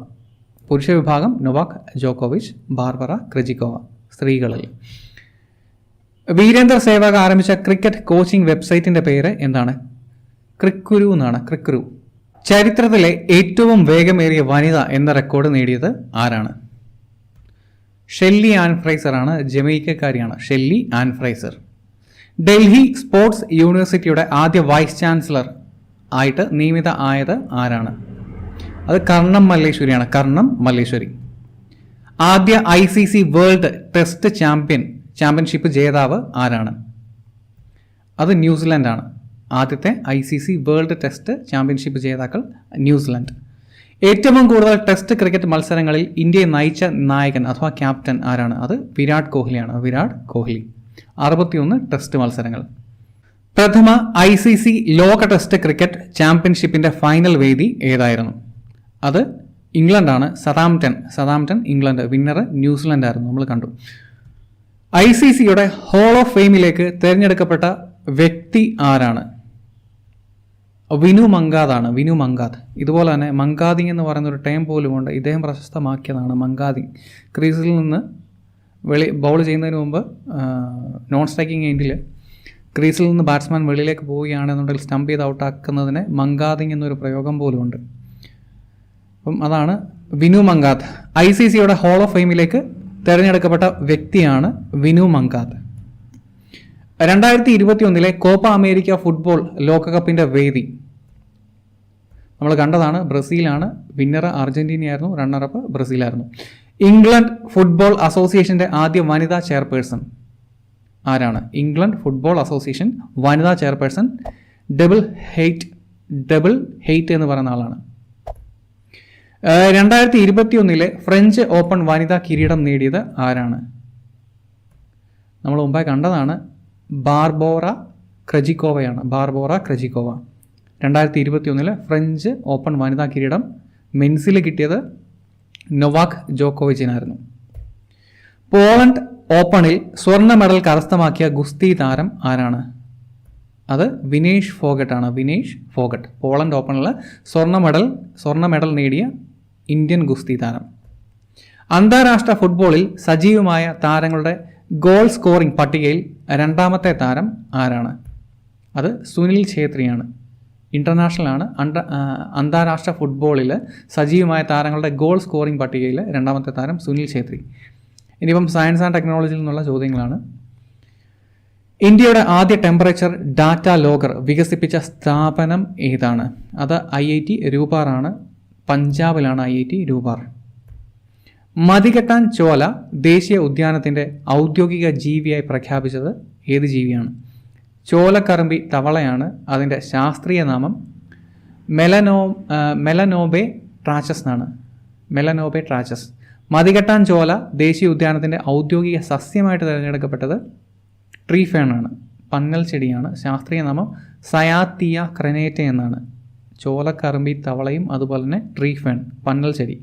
പുരുഷ വിഭാഗം നൊവാക് ജോക്കോവിച്ച്, ബാർബറ ക്രെജിക്കോവ സ്ത്രീകളിൽ. വീരേന്ദർ സേവാഗ് ആരംഭിച്ച ക്രിക്കറ്റ് കോച്ചിംഗ് വെബ്സൈറ്റിൻ്റെ പേര് എന്താണ്? ക്രിക്കുരു എന്നാണ്. ക്രിക്കുരു. ചരിത്രത്തിലെ ഏറ്റവും വേഗമേറിയ വനിത എന്ന റെക്കോർഡ് നേടിയത് ആരാണ്? ഷെല്ലി ആൻ ഫ്രൈസർ ആണ്. ജമൈക്കക്കാരിയാണ് Shelly Ann Fraser. Delhi sports യൂണിവേഴ്സിറ്റിയുടെ ആദ്യ വൈസ് ചാൻസലർ ആയിട്ട് നിയമിത ആയത് ആരാണ്? അത് കർണം മല്ലേശ്വരിയാണ്. കർണം മല്ലേശ്വരി. ആദ്യ ICC വേൾഡ് ടെസ്റ്റ് ചാമ്പ്യൻഷിപ്പ് ജേതാവ് ആരാണ്? അത് ന്യൂസിലൻഡാണ്. ആദ്യത്തെ ICC വേൾഡ് ടെസ്റ്റ് ചാമ്പ്യൻഷിപ്പ് ജേതാക്കൾ ന്യൂസിലൻഡ്. ഏറ്റവും കൂടുതൽ ടെസ്റ്റ് ക്രിക്കറ്റ് മത്സരങ്ങളിൽ ഇന്ത്യയെ നയിച്ച നായകൻ അഥവാ ക്യാപ്റ്റൻ ആരാണ്? അത് വിരാട് കോഹ്ലിയാണ്. വിരാട് കോഹ്ലി. 61 ടെസ്റ്റ് മത്സരങ്ങൾ. പ്രഥമ ICC ലോക ടെസ്റ്റ് ക്രിക്കറ്റ് ചാമ്പ്യൻഷിപ്പിന്റെ ഫൈനൽ വേദി ഏതായിരുന്നു? അത് ഇംഗ്ലണ്ടാണ്. Southampton England. വിന്നർ ന്യൂസിലൻഡ് ആയിരുന്നു. നമ്മൾ കണ്ടു. ICCയുടെ ഹോൾ ഓഫ് ഫെയിമിലേക്ക് തിരഞ്ഞെടുക്കപ്പെട്ട വ്യക്തി ആരാണ്? വിനു മങ്കാദാണ്. വിനു മങ്കാദ്. ഇതുപോലെ തന്നെ മങ്കാദിങ് എന്ന് പറയുന്നൊരു ടൈം പോലുമുണ്ട്. ഇദ്ദേഹം പ്രശസ്തമാക്കിയതാണ് മങ്കാദിങ്. ക്രീസിൽ നിന്ന് ബൗൾ ചെയ്യുന്നതിന് മുമ്പ് നോൺ സ്ട്രൈക്കിംഗ് എൻഡിൽ ക്രീസിൽ നിന്ന് ബാറ്റ്സ്മാൻ വെളിയിലേക്ക് പോവുകയാണെന്നുണ്ടെങ്കിൽ സ്റ്റംപ് ചെയ്ത് ഔട്ടാക്കുന്നതിന് മങ്കാദിങ് എന്നൊരു പ്രയോഗം പോലുമുണ്ട്. അപ്പം അതാണ് വിനു മങ്കാദ്. ICCയുടെ ഹോൾ ഓഫ് ഫെയിമിലേക്ക് തിരഞ്ഞെടുക്കപ്പെട്ട വ്യക്തിയാണ് Vinu Mankad. 2021 Copa America football ലോകകപ്പിന്റെ വേദി നമ്മൾ കണ്ടതാണ്. ബ്രസീലാണ്. വിന്നർ അർജന്റീനയായിരുന്നു. റണ്ണറപ്പ് ബ്രസീലായിരുന്നു. ഇംഗ്ലണ്ട് ഫുട്ബോൾ അസോസിയേഷന്റെ ആദ്യ വനിതാ ചെയർപേഴ്സൺ ആരാണ്? ഇംഗ്ലണ്ട് ഫുട്ബോൾ അസോസിയേഷൻ വനിതാ ചെയർപേഴ്സൺ ഡബിൾ ഹെയ്റ്റ് എന്ന് പറയുന്ന ആളാണ്. 2021 ഫ്രഞ്ച് ഓപ്പൺ വനിതാ കിരീടം നേടിയത് ആരാണ്? നമ്മൾ മുമ്പേ കണ്ടതാണ്. ബാർബോറ ക്രെജിക്കോവയാണ്. ബാർബോറ ക്രെജിക്കോവ. 2021 ഫ്രഞ്ച് ഓപ്പൺ വനിതാ കിരീടം മെൻസിൽ കിട്ടിയത് നൊവാക് ജോക്കോവിച്ചിനായിരുന്നു. പോളണ്ട് ഓപ്പണിൽ സ്വർണ്ണ മെഡൽ കരസ്ഥമാക്കിയ ഗുസ്തി താരം ആരാണ്? അത് വിനേഷ് ഫോഗട്ട് ആണ്. വിനേഷ് ഫോഗട്ട്. പോളണ്ട് ഓപ്പണിൽ സ്വർണ്ണ മെഡൽ നേടിയ ഇന്ത്യൻ ഗുസ്തി താരം. അന്താരാഷ്ട്ര ഫുട്ബോളിൽ സജീവമായ താരങ്ങളുടെ ഗോൾ സ്കോറിംഗ് പട്ടികയിൽ 2ാമത്തെ താരം ആരാണ്? അത് സുനിൽ ഛേത്രിയാണ്. ഇൻ്റർനാഷണൽ ആണ്. അന്താരാഷ്ട്ര ഫുട്ബോളിൽ സജീവമായ താരങ്ങളുടെ ഗോൾ സ്കോറിംഗ് പട്ടികയിൽ 2ാമത്തെ താരം സുനിൽ ഛേത്രി. ഇനിയിപ്പം സയൻസ് ആൻഡ് ടെക്നോളജിയിൽ നിന്നുള്ള ചോദ്യങ്ങളാണ്. ഇന്ത്യയുടെ ആദ്യ ടെമ്പറേച്ചർ ഡാറ്റ ലോഗർ വികസിപ്പിച്ച സ്ഥാപനം ഏതാണ്? അത് IIT രൂപാർ ആണ്. പഞ്ചാബിലാണ് IIT രൂപാർ. മതികെട്ടാൻ ചോല ദേശീയ ഉദ്യാനത്തിൻ്റെ ഔദ്യോഗിക ജീവിയായി പ്രഖ്യാപിച്ചത് ഏത് ജീവിയാണ്? ചോലക്കറുമ്പി തവളയാണ്. അതിൻ്റെ ശാസ്ത്രീയ നാമം മെലനോബെ ട്രാച്ചസ് എന്നാണ്. മെലനോബെ ട്രാച്ചസ്. മതികെട്ടാൻ ചോല ദേശീയ ഉദ്യാനത്തിൻ്റെ ഔദ്യോഗിക സസ്യമായിട്ട് തിരഞ്ഞെടുക്കപ്പെട്ടത് ട്രീ ഫേൺ ആണ്. പന്നൽ ചെടിയാണ്. ശാസ്ത്രീയ നാമം സയാത്തിയ ക്രെനേറ്റ എന്നാണ്. ചോലക്കറുമ്പി തവളയും അതുപോലെ തന്നെ ട്രീ ഫേൺ, പന്നൽ ചെടി.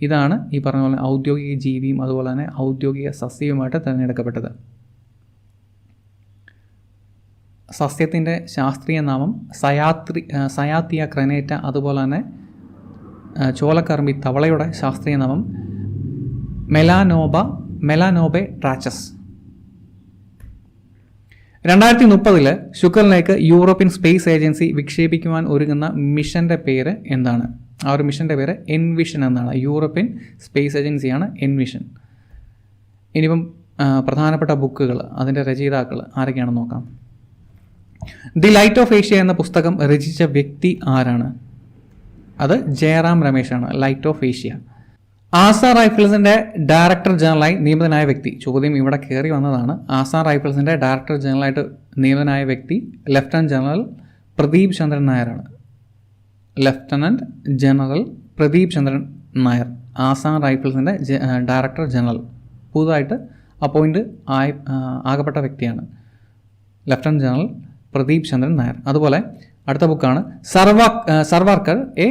ഇതാണ് ഈ പറഞ്ഞ പോലെ ഔദ്യോഗിക ജീവിയും അതുപോലെ തന്നെ ഔദ്യോഗിക സസ്യവുമായിട്ട് തിരഞ്ഞെടുക്കപ്പെട്ടത്. സസ്യത്തിൻ്റെ ശാസ്ത്രീയ നാമം സയാത്തിയ ക്രെനേറ്റ. അതുപോലെ തന്നെ ചോലക്കറുമ്പി തവളയുടെ ശാസ്ത്രീയ നാമം മെലാനോബെ ട്രാച്ചസ്. 2030 ശുക്രനിലേക്ക് യൂറോപ്യൻ സ്പേസ് ഏജൻസി വിക്ഷേപിക്കുവാൻ ഒരുങ്ങുന്ന മിഷൻ്റെ പേര് എന്താണ്? ആ ഒരു മിഷൻ്റെ പേര് എൻവിഷൻ എന്നാണ്. യൂറോപ്യൻ സ്പേസ് ഏജൻസിയാണ് എൻവിഷൻ. ഇനിയിപ്പം പ്രധാനപ്പെട്ട ബുക്കുകൾ, അതിൻ്റെ രചയിതാക്കൾ ആരൊക്കെയാണെന്ന് നോക്കാം. ദി ലൈറ്റ് ഓഫ് ഏഷ്യ എന്ന പുസ്തകം രചിച്ച വ്യക്തി ആരാണ്? അത് ജയറാം രമേശാണ്. Light of Asia. ആസാം റൈഫിൾസിൻ്റെ ഡയറക്ടർ ജനറലായി നിയമിതനായ വ്യക്തി. ചോദ്യം ഇവിടെ കയറി വന്നതാണ്. ആസാം റൈഫിൾസിൻ്റെ ഡയറക്ടർ ജനറലായിട്ട് നിയമിതനായ വ്യക്തി ലഫ്റ്റനന്റ് ജനറൽ പ്രദീപ് ചന്ദ്രൻ നായരാണ്. ലഫ്റ്റനന്റ് ജനറൽ പ്രദീപ് ചന്ദ്രൻ നായർ ആസാം റൈഫിൾസിൻ്റെ ഡയറക്ടർ ജനറൽ. പുതുതായിട്ട് അപ്പോയിൻ്റ് ആകപ്പെട്ട വ്യക്തിയാണ് ലഫ്റ്റനന്റ് ജനറൽ പ്രദീപ് ചന്ദ്രൻ നായർ. അതുപോലെ അടുത്ത ബുക്കാണ് സർവാർക്കർ എ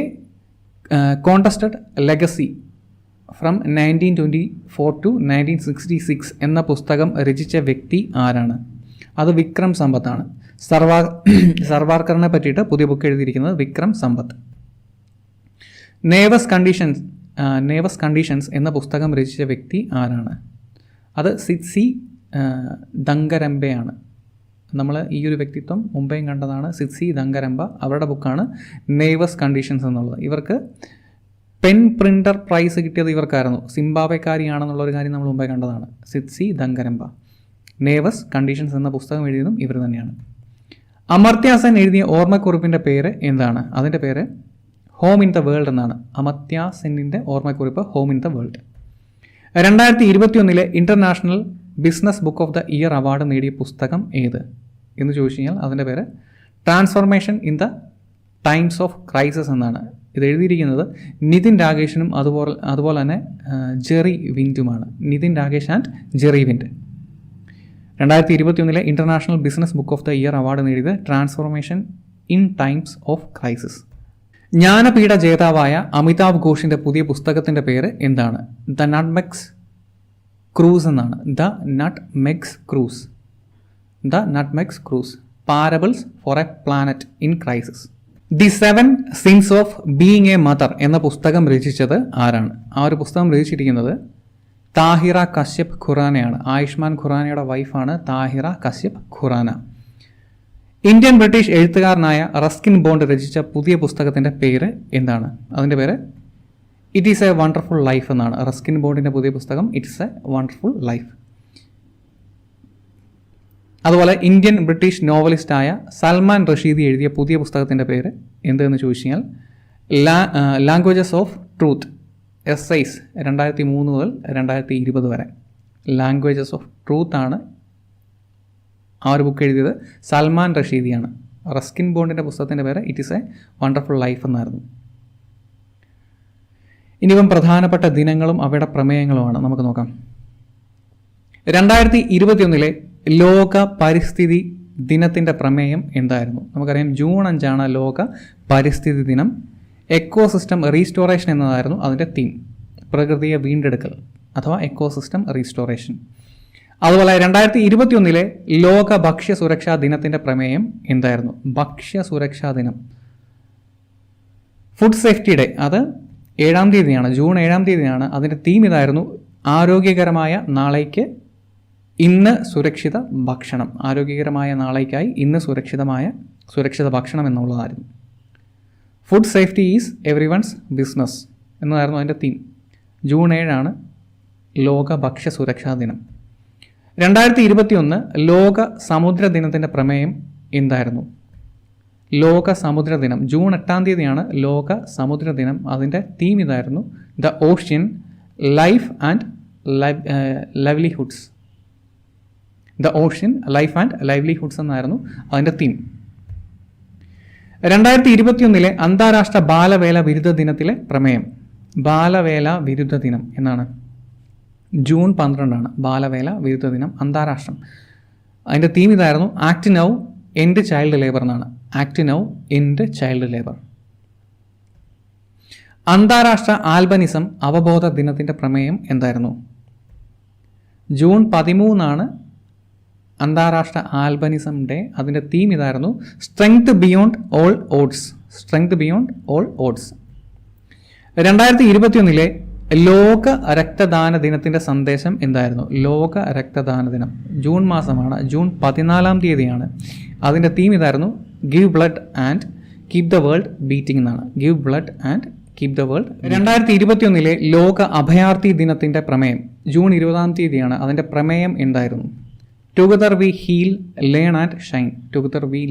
കോണ്ടസ്റ്റഡ് ലെഗസി ഫ്രം 1924 to 1966 എന്ന പുസ്തകം രചിച്ച വ്യക്തി ആരാണ്? അത് വിക്രം സമ്പത്താണ്. സർവാർക്കറിനെ പറ്റിയിട്ട് പുതിയ ബുക്ക് എഴുതിയിരിക്കുന്നത് വിക്രം സമ്പത്ത്. നേവസ് കണ്ടീഷൻസ് എന്ന പുസ്തകം രചിച്ച വ്യക്തി ആരാണ്? അത് സിദ്സി ദങ്കരംബയാണ്. നമ്മൾ ഈ ഒരു വ്യക്തിത്വം മുമ്പേയും കണ്ടതാണ്. സിദ്സി ദങ്കരംബ. അവരുടെ ബുക്കാണ് നേവസ് കണ്ടീഷൻസ് എന്നുള്ളത്. ഇവർക്ക് പെൻ പ്രിൻ്റർ പ്രൈസ് കിട്ടിയത് ഇവർക്കായിരുന്നു. സിംബാബ്വേക്കാരിയാണെന്നുള്ളൊരു കാര്യം നമ്മൾ മുമ്പേ കണ്ടതാണ്. സിദ്സി ദങ്കരംബ. നേവസ് കണ്ടീഷൻസ് എന്ന പുസ്തകം എഴുതിയതും ഇവർ തന്നെയാണ്. അമർത്യ സെൻ എഴുതിയ ഓർമ്മക്കുറിപ്പിൻ്റെ പേര് എന്താണ്? അതിൻ്റെ പേര് ഹോം ഇൻ ദ വേൾഡ് എന്നാണ്. അമർത്യ സെന്നിൻ്റെ ഓർമ്മക്കുറിപ്പ് home in the world. 2021 international business book of the year award നേടിയ പുസ്തകം ഏത് എന്ന് ചോദിച്ചു കഴിഞ്ഞാൽ അതിൻ്റെ പേര് transformation in the times of crisis എന്നാണ്. ഇത് എഴുതിയിരിക്കുന്നത് നിതിൻ രാഗേഷിനും അതുപോലെ തന്നെ ജെറി വിൻഡുമാണ്. Nitin Rakesh and Jerry Wind. 2021 international business book of the year award നേടിയത് transformation in times of crisis. Jnanpith ജേതാവായ അമിതാഭ് ഘോഷിൻ്റെ പുതിയ പുസ്തകത്തിൻ്റെ പേര് എന്താണ്? ദ നട്ട്മെഗ്സ് ക്രൂസ് എന്നാണ്. The nutmeg's curse. Parables for a planet in crisis. The 7 sins of being a mother എന്ന പുസ്തകം രചിച്ചത് ആരാണ്? ആ ഒരു പുസ്തകം രചിച്ചിരിക്കുന്നത് താഹിറ കശ്യപ് ഖുറാനയാണ്. ആയുഷ്മാൻ ഖുറാനയുടെ വൈഫാണ് താഹിറ കശ്യപ് ഖുറാന. ഇന്ത്യൻ ബ്രിട്ടീഷ് എഴുത്തുകാരനായ റസ്കിൻ ബോണ്ട് രചിച്ച പുതിയ പുസ്തകത്തിൻ്റെ പേര് എന്താണ്? അതിൻ്റെ പേര് it is A wonderful life എന്നാണ്. റസ്കിൻ ബോണ്ടിൻ്റെ പുതിയ പുസ്തകം ഇറ്റ്സ് എ വണ്ടർഫുൾ ലൈഫ്. അതുപോലെ ഇന്ത്യൻ ബ്രിട്ടീഷ് നോവലിസ്റ്റായ സൽമാൻ റഷീദി എഴുതിയ പുതിയ പുസ്തകത്തിൻ്റെ പേര് എന്തെന്ന് ചോദിച്ചു കഴിഞ്ഞാൽ ലാംഗ്വേജസ് ഓഫ് ട്രൂത്ത് എസ്സൈസ് 2003 മുതൽ 2020 വരെ. ലാംഗ്വേജസ് ഓഫ് ട്രൂത്ത് ആണ് ആ ഒരു ബുക്ക് എഴുതിയത്. സൽമാൻ റഷീദിയാണ്. റസ്കിൻ ബോണ്ടിൻ്റെ പുസ്തകത്തിൻ്റെ പേര് it is A wonderful life എന്നായിരുന്നു. ഇനിയിപ്പം പ്രധാനപ്പെട്ട ദിനങ്ങളും അവയുടെ പ്രമേയങ്ങളുമാണ് നമുക്ക് നോക്കാം. 2021 ലോക പരിസ്ഥിതി ദിനത്തിൻ്റെ പ്രമേയം എന്തായിരുന്നു? നമുക്കറിയാം ജൂൺ 5 ലോക പരിസ്ഥിതി ദിനം. എക്കോസിസ്റ്റം റീസ്റ്റോറേഷൻ എന്നതായിരുന്നു അതിൻ്റെ തീം. പ്രകൃതിയെ വീണ്ടെടുക്കൽ അഥവാ എക്കോസിസ്റ്റം റീസ്റ്റോറേഷൻ. അതുപോലെ 2021 ലോക ഭക്ഷ്യ സുരക്ഷാ ദിനത്തിൻ്റെ പ്രമേയം എന്തായിരുന്നു? ഭക്ഷ്യ സുരക്ഷാ ദിനം. ഫുഡ് സേഫ്റ്റി ഡേ അത് 7-ാം തീയതിയാണ്. ജൂൺ 7-ാം തീയതിയാണ്. അതിൻ്റെ തീം ഇതായിരുന്നു ആരോഗ്യകരമായ നാളേക്ക് ഇന്ന് സുരക്ഷിത ഭക്ഷണം. ആരോഗ്യകരമായ നാളേക്കായി ഇന്ന് സുരക്ഷിത ഭക്ഷണം എന്നുള്ളതായിരുന്നു. ഫുഡ് സേഫ്റ്റി ഈസ് എവറി വൺസ് ബിസിനസ് എന്നതായിരുന്നു അതിൻ്റെ തീം. ജൂൺ 7 ലോക ഭക്ഷ്യ സുരക്ഷാ ദിനം. 2021 ലോക സമുദ്ര ദിനത്തിൻ്റെ പ്രമേയം എന്തായിരുന്നു? ലോക സമുദ്ര ദിനം ജൂൺ 8-ാം തീയതിയാണ് ലോക സമുദ്ര ദിനം. അതിൻ്റെ തീം ഇതായിരുന്നു, the ocean life and livelihoods. The ocean life and livelihoods എന്നായിരുന്നു അതിൻ്റെ തീം. 2021 അന്താരാഷ്ട്ര ബാലവേല വിരുദ്ധ ദിനത്തിലെ പ്രമേയം. ബാലവേല വിരുദ്ധ ദിനം എന്നാണ് ജൂൺ 12 ബാലവേല വിരുദ്ധ ദിനം അന്താരാഷ്ട്രം. അതിൻ്റെ തീം ഇതായിരുന്നു, act now end child labour എന്നാണ്. Act now end child labour. അന്താരാഷ്ട്ര ആൽബനിസം അവബോധ ദിനത്തിൻ്റെ പ്രമേയം എന്തായിരുന്നു? ജൂൺ 13 അന്താരാഷ്ട്ര ആൽബനിസം ഡേ. അതിൻ്റെ തീം ഇതായിരുന്നു, strength beyond all odds. Strength beyond all odds. 2021 ലോക രക്തദാന ദിനത്തിൻ്റെ സന്ദേശം എന്തായിരുന്നു? ലോക രക്തദാന ദിനം ജൂൺ മാസമാണ്, ജൂൺ 14-ാം തീയതിയാണ്. അതിൻ്റെ തീം ഇതായിരുന്നു, give blood and keep the world beating എന്നാണ്. Give blood and keep the world. 2021 ലോക അഭയാർത്ഥി ദിനത്തിൻ്റെ പ്രമേയം ജൂൺ 20-ാം തീയതിയാണ്. അതിൻ്റെ പ്രമേയം എന്തായിരുന്നു? Together we heal learn and shine. Together we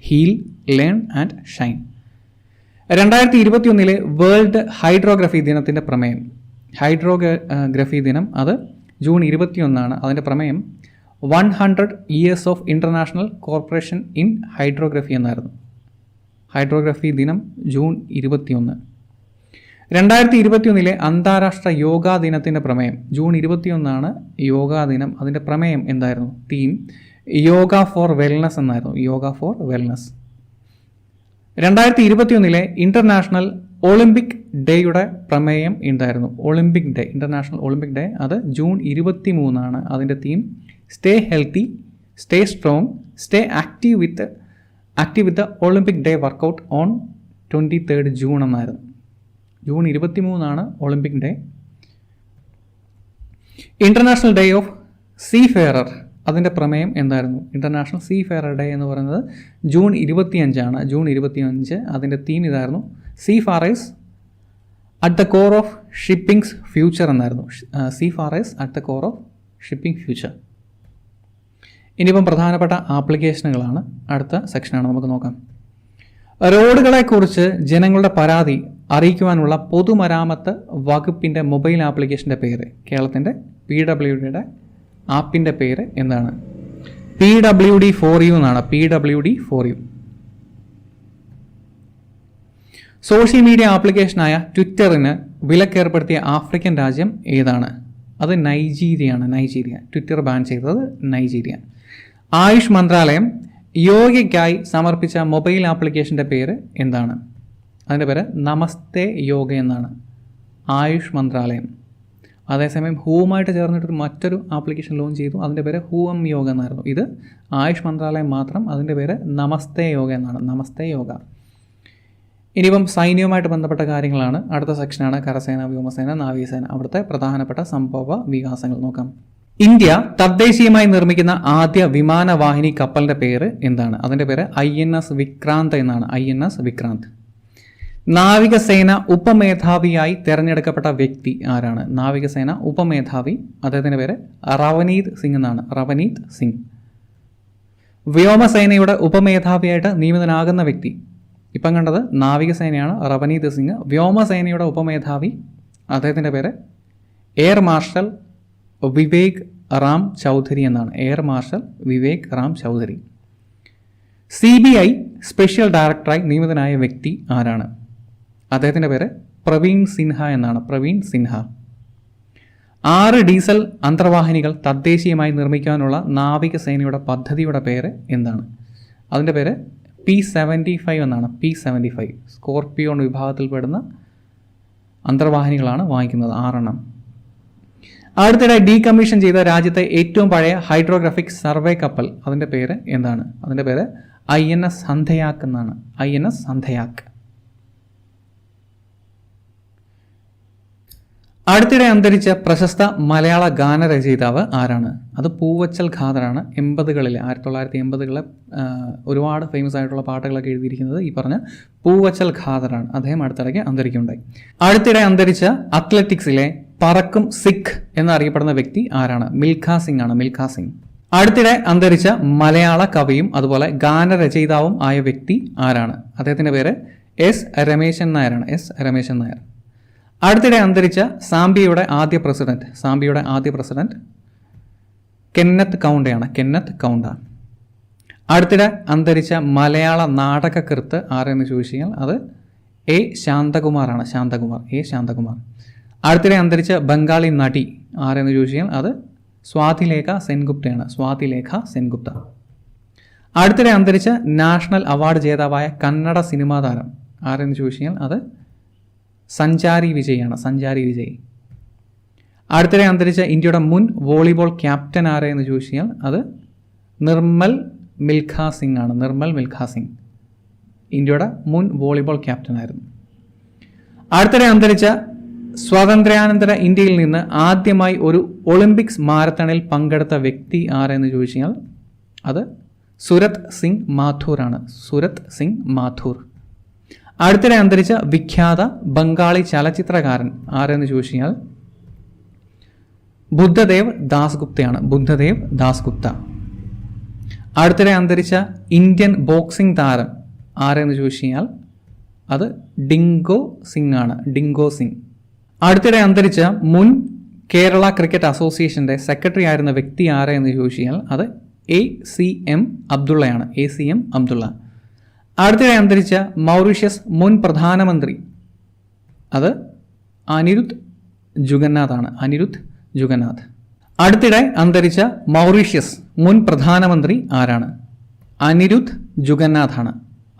heal learn and shine. 2021 world hydrography ദിനത്തിൻ്റെ പ്രമേയം. ഹൈഡ്രോഗ്രഫി ദിനം അത് ജൂൺ 21. അതിൻ്റെ പ്രമേയം 100 years of international corporation in hydrography എന്നായിരുന്നു. ഹൈഡ്രോഗ്രഫി ദിനം ജൂൺ 21. 2021 അന്താരാഷ്ട്ര യോഗാ ദിനത്തിൻ്റെ പ്രമേയം ജൂൺ 21 യോഗാ ദിനം. അതിൻ്റെ പ്രമേയം എന്തായിരുന്നു? തീം യോഗ ഫോർ വെൽനസ് എന്നായിരുന്നു. Yoga for wellness. 2021 international olympic ഡേയുടെ പ്രമേയം എന്തായിരുന്നു? Olympic day, international olympic day അത് ജൂൺ 23. അതിൻ്റെ theme stay healthy, stay strong, stay active with the olympic day workout on 23rd June എന്നായിരുന്നു. June 23 olympic day. International day of seafarer അതിൻ്റെ പ്രമേയം എന്തായിരുന്നു? International സീഫെയറർ day എന്ന് പറയുന്നത് ജൂൺ 25. ജൂൺ 25 അതിൻ്റെ theme ഇതായിരുന്നു, seafarers at the core of shipping's future എന്നായിരുന്നു. Seafarers at the core of shipping future. ഇനിയിപ്പം പ്രധാനപ്പെട്ട ആപ്ലിക്കേഷനുകളാണ്, അടുത്ത സെക്ഷനാണ്, നമുക്ക് നോക്കാം. റോഡുകളെക്കുറിച്ച് ജനങ്ങളുടെ പരാതി അറിയിക്കുവാനുള്ള പൊതുമരാമത്ത് വകുപ്പിൻ്റെ മൊബൈൽ ആപ്ലിക്കേഷൻ്റെ പേര്, കേരളത്തിൻ്റെ PWDയുടെ ആപ്പിൻ്റെ പേര് എന്താണ്? PWD ഫോർ യു എന്നാണ്. PWD for you. Social media ആപ്ലിക്കേഷനായ ട്വിറ്ററിന് വിലക്കേർപ്പെടുത്തിയ ആഫ്രിക്കൻ രാജ്യം ഏതാണ്? അത് നൈജീരിയയാണ്. നൈജീരിയ. ട്വിറ്റർ ബാൻ ചെയ്തത് നൈജീരിയ. ആയുഷ് മന്ത്രാലയം യോഗയ്ക്കായി സമർപ്പിച്ച മൊബൈൽ ആപ്ലിക്കേഷൻ്റെ പേര് എന്താണ്? അതിൻ്റെ പേര് നമസ്തേ യോഗ എന്നാണ്. ആയുഷ് മന്ത്രാലയം. അതേസമയം ഹൂവുമായിട്ട് ചേർന്നിട്ടൊരു മറ്റൊരു ആപ്ലിക്കേഷൻ ലോഞ്ച് ചെയ്തു. അതിൻ്റെ പേര് ഹൂവം യോഗ എന്നായിരുന്നു. ഇത് ആയുഷ് മന്ത്രാലയം മാത്രം. അതിൻ്റെ പേര് നമസ്തേ യോഗ എന്നാണ്. നമസ്തേ യോഗ. ഇനിയിപ്പം സൈന്യവുമായിട്ട് ബന്ധപ്പെട്ട കാര്യങ്ങളാണ്. അടുത്ത സെക്ഷനാണ് കരസേന, വ്യോമസേന, നാവികസേന. അവിടുത്തെ പ്രധാനപ്പെട്ട സംഭവ വികാസങ്ങൾ നോക്കാം. ഇന്ത്യ തദ്ദേശീയമായി നിർമ്മിക്കുന്ന ആദ്യ വിമാനവാഹിനി കപ്പലിൻ്റെ പേര് എന്താണ്? അതിൻ്റെ പേര് INS വിക്രാന്ത് എന്നാണ്. INS വിക്രാന്ത്. നാവികസേന ഉപമേധാവിയായി തിരഞ്ഞെടുക്കപ്പെട്ട വ്യക്തി ആരാണ്? നാവികസേന ഉപമേധാവി, അദ്ദേഹത്തിൻ്റെ പേര് റവനീത് സിംഗ് എന്നാണ്. റവനീത് സിംഗ്. വ്യോമസേനയുടെ ഉപമേധാവിയായിട്ട് നിയമിതനാകുന്ന വ്യക്തി, ഇപ്പം കണ്ടത് നാവികസേനയാണ്, റവനീത് സിംഗ്. വ്യോമസേനയുടെ ഉപമേധാവി, അദ്ദേഹത്തിൻ്റെ പേര് എയർ മാർഷൽ വിവേക് റാം ചൗധരി എന്നാണ്. Air marshal Vivek Ram Chaudhari. CBI special ഡയറക്ടറായി നിയമിതനായ വ്യക്തി ആരാണ്? അദ്ദേഹത്തിൻ്റെ പേര് പ്രവീൺ സിൻഹ എന്നാണ്. പ്രവീൺ സിൻഹ. 6 ഡീസൽ അന്തർവാഹിനികൾ തദ്ദേശീയമായി നിർമ്മിക്കാനുള്ള നാവികസേനയുടെ പദ്ധതിയുടെ പേര് എന്താണ്? അതിൻ്റെ പേര് P-75 എന്നാണ്. P-75. സ്കോർപിയോൺ വിഭാഗത്തിൽപ്പെടുന്ന അന്തർവാഹിനികളാണ് വാങ്ങിക്കുന്നത്, 6 അടുത്തിടെ ഡീകമ്മീഷൻ ചെയ്ത രാജ്യത്തെ ഏറ്റവും പഴയ ഹൈഡ്രോഗ്രാഫിക് സർവേ കപ്പൽ, അതിൻ്റെ പേര് എന്താണ്? അതിൻ്റെ പേര് INS ഹന്തയാക്ക് എന്നാണ്. INS ഹന്തയാക്ക്. അടുത്തിടെ അന്തരിച്ച പ്രശസ്ത മലയാള ഗാനരചയിതാവ് ആരാണ്? അത് പൂവച്ചൽ ഖാദറാണ്. 1980-കളിലെ ഒരുപാട് ഫേമസ് ആയിട്ടുള്ള പാട്ടുകളൊക്കെ എഴുതിയിരിക്കുന്നത് ഈ പറഞ്ഞ പൂവച്ചൽ ഖാദറാണ്. അദ്ദേഹം അടുത്തിടയ്ക്ക് അന്തരിക്കുകയുണ്ടായി. അടുത്തിടെ അന്തരിച്ച അത്ലറ്റിക്സിലെ പറക്കും സിഖ് എന്നറിയപ്പെടുന്ന വ്യക്തി ആരാണ്? മിൽഖാ സിംഗ് ആണ്, മിൽഖാ സിംഗ്. അടുത്തിടെ അന്തരിച്ച മലയാള കവിയും അതുപോലെ ഗാനരചയിതാവും ആയ വ്യക്തി ആരാണ്? അദ്ദേഹത്തിൻ്റെ പേര് എസ് രമേശൻ നായരാണ്, എസ് രമേശൻ നായർ. അടുത്തിടെ അന്തരിച്ച സാംബിയയുടെ ആദ്യ പ്രസിഡന്റ് കെന്നത്ത് കൗണ്ടയാണ്, കെന്നത്ത് കൗണ്ട. അടുത്തിടെ അന്തരിച്ച മലയാള നാടകകൃത്ത് ആരെന്ന് ചോദിച്ചു കഴിഞ്ഞാൽ അത് എ ശാന്തകുമാറാണ്, എ ശാന്തകുമാർ. അടുത്തിടെ അന്തരിച്ച ബംഗാളി നടി ആരെന്ന് ചോദിച്ചു കഴിഞ്ഞാൽ അത് സ്വാതിലേഖ സെൻഗുപ്തയാണ്, സ്വാതിലേഖ സെൻഗുപ്ത. അടുത്തിടെ അന്തരിച്ച നാഷണൽ അവാർഡ് ജേതാവായ കന്നഡ സിനിമാ താരം ആരെന്ന് ചോദിച്ചു കഴിഞ്ഞാൽ അത് സഞ്ചാരി വിജയാണ്, സഞ്ചാരി വിജയ്. അടുത്തിടെ അന്തരിച്ച ഇന്ത്യയുടെ മുൻ വോളിബോൾ ക്യാപ്റ്റൻ ആരെന്ന് ചോദിച്ചു കഴിഞ്ഞാൽ അത് നിർമ്മൽ മിൽഖാ സിംഗ് ആണ്, നിർമ്മൽ മിൽഖാ സിംഗ്. ഇന്ത്യയുടെ മുൻ വോളിബോൾ ക്യാപ്റ്റൻ ആയിരുന്നു. അടുത്തിടെ അന്തരിച്ച സ്വാതന്ത്ര്യാനന്തര ഇന്ത്യയിൽ നിന്ന് ആദ്യമായി ഒരു ഒളിമ്പിക്സ് മാരത്തണിൽ പങ്കെടുത്ത വ്യക്തി ആരെന്ന് ചോദിച്ചു കഴിഞ്ഞാൽ അത് സുരത് സിംഗ് മാഥൂർ ആണ്, സുരത് സിംഗ് മാഥൂർ. അടുത്തിടെ അന്തരിച്ച വിഖ്യാത ബംഗാളി ചലച്ചിത്രകാരൻ ആരെന്ന് ചോദിച്ചു കഴിഞ്ഞാൽ ബുദ്ധദേവ് ദാസ്ഗുപ്തയാണ്, ബുദ്ധദേവ് ദാസ്ഗുപ്ത. അടുത്തിടെ അന്തരിച്ച ഇന്ത്യൻ ബോക്സിംഗ് താരം ആരെന്ന് ചോദിച്ചു കഴിഞ്ഞാൽ അത് ഡിങ്കോ സിംഗ് ആണ്, ഡിങ്കോ സിംഗ്. അടുത്തിടെ അന്തരിച്ച മുൻ കേരള ക്രിക്കറ്റ് അസോസിയേഷൻ്റെ സെക്രട്ടറി ആയിരുന്ന വ്യക്തി ആരെന്ന് ചോദിച്ചു കഴിഞ്ഞാൽ അത് ACM അബ്ദുള്ളയാണ്, ACM അബ്ദുള്ള. അടുത്തിടെ അന്തരിച്ച മൗറീഷ്യസ് മുൻ പ്രധാനമന്ത്രി അത് അനിരുദ്ധ് ജുഗന്നാഥ് ആണ്, അനിരുദ്ധ് ജുഗന്നാഥ്. അടുത്തിടെ അന്തരിച്ച മൗറീഷ്യസ് മുൻ പ്രധാനമന്ത്രി ആരാണ്? അനിരുദ്ധ് ജുഗന്നാഥ് ആണ്,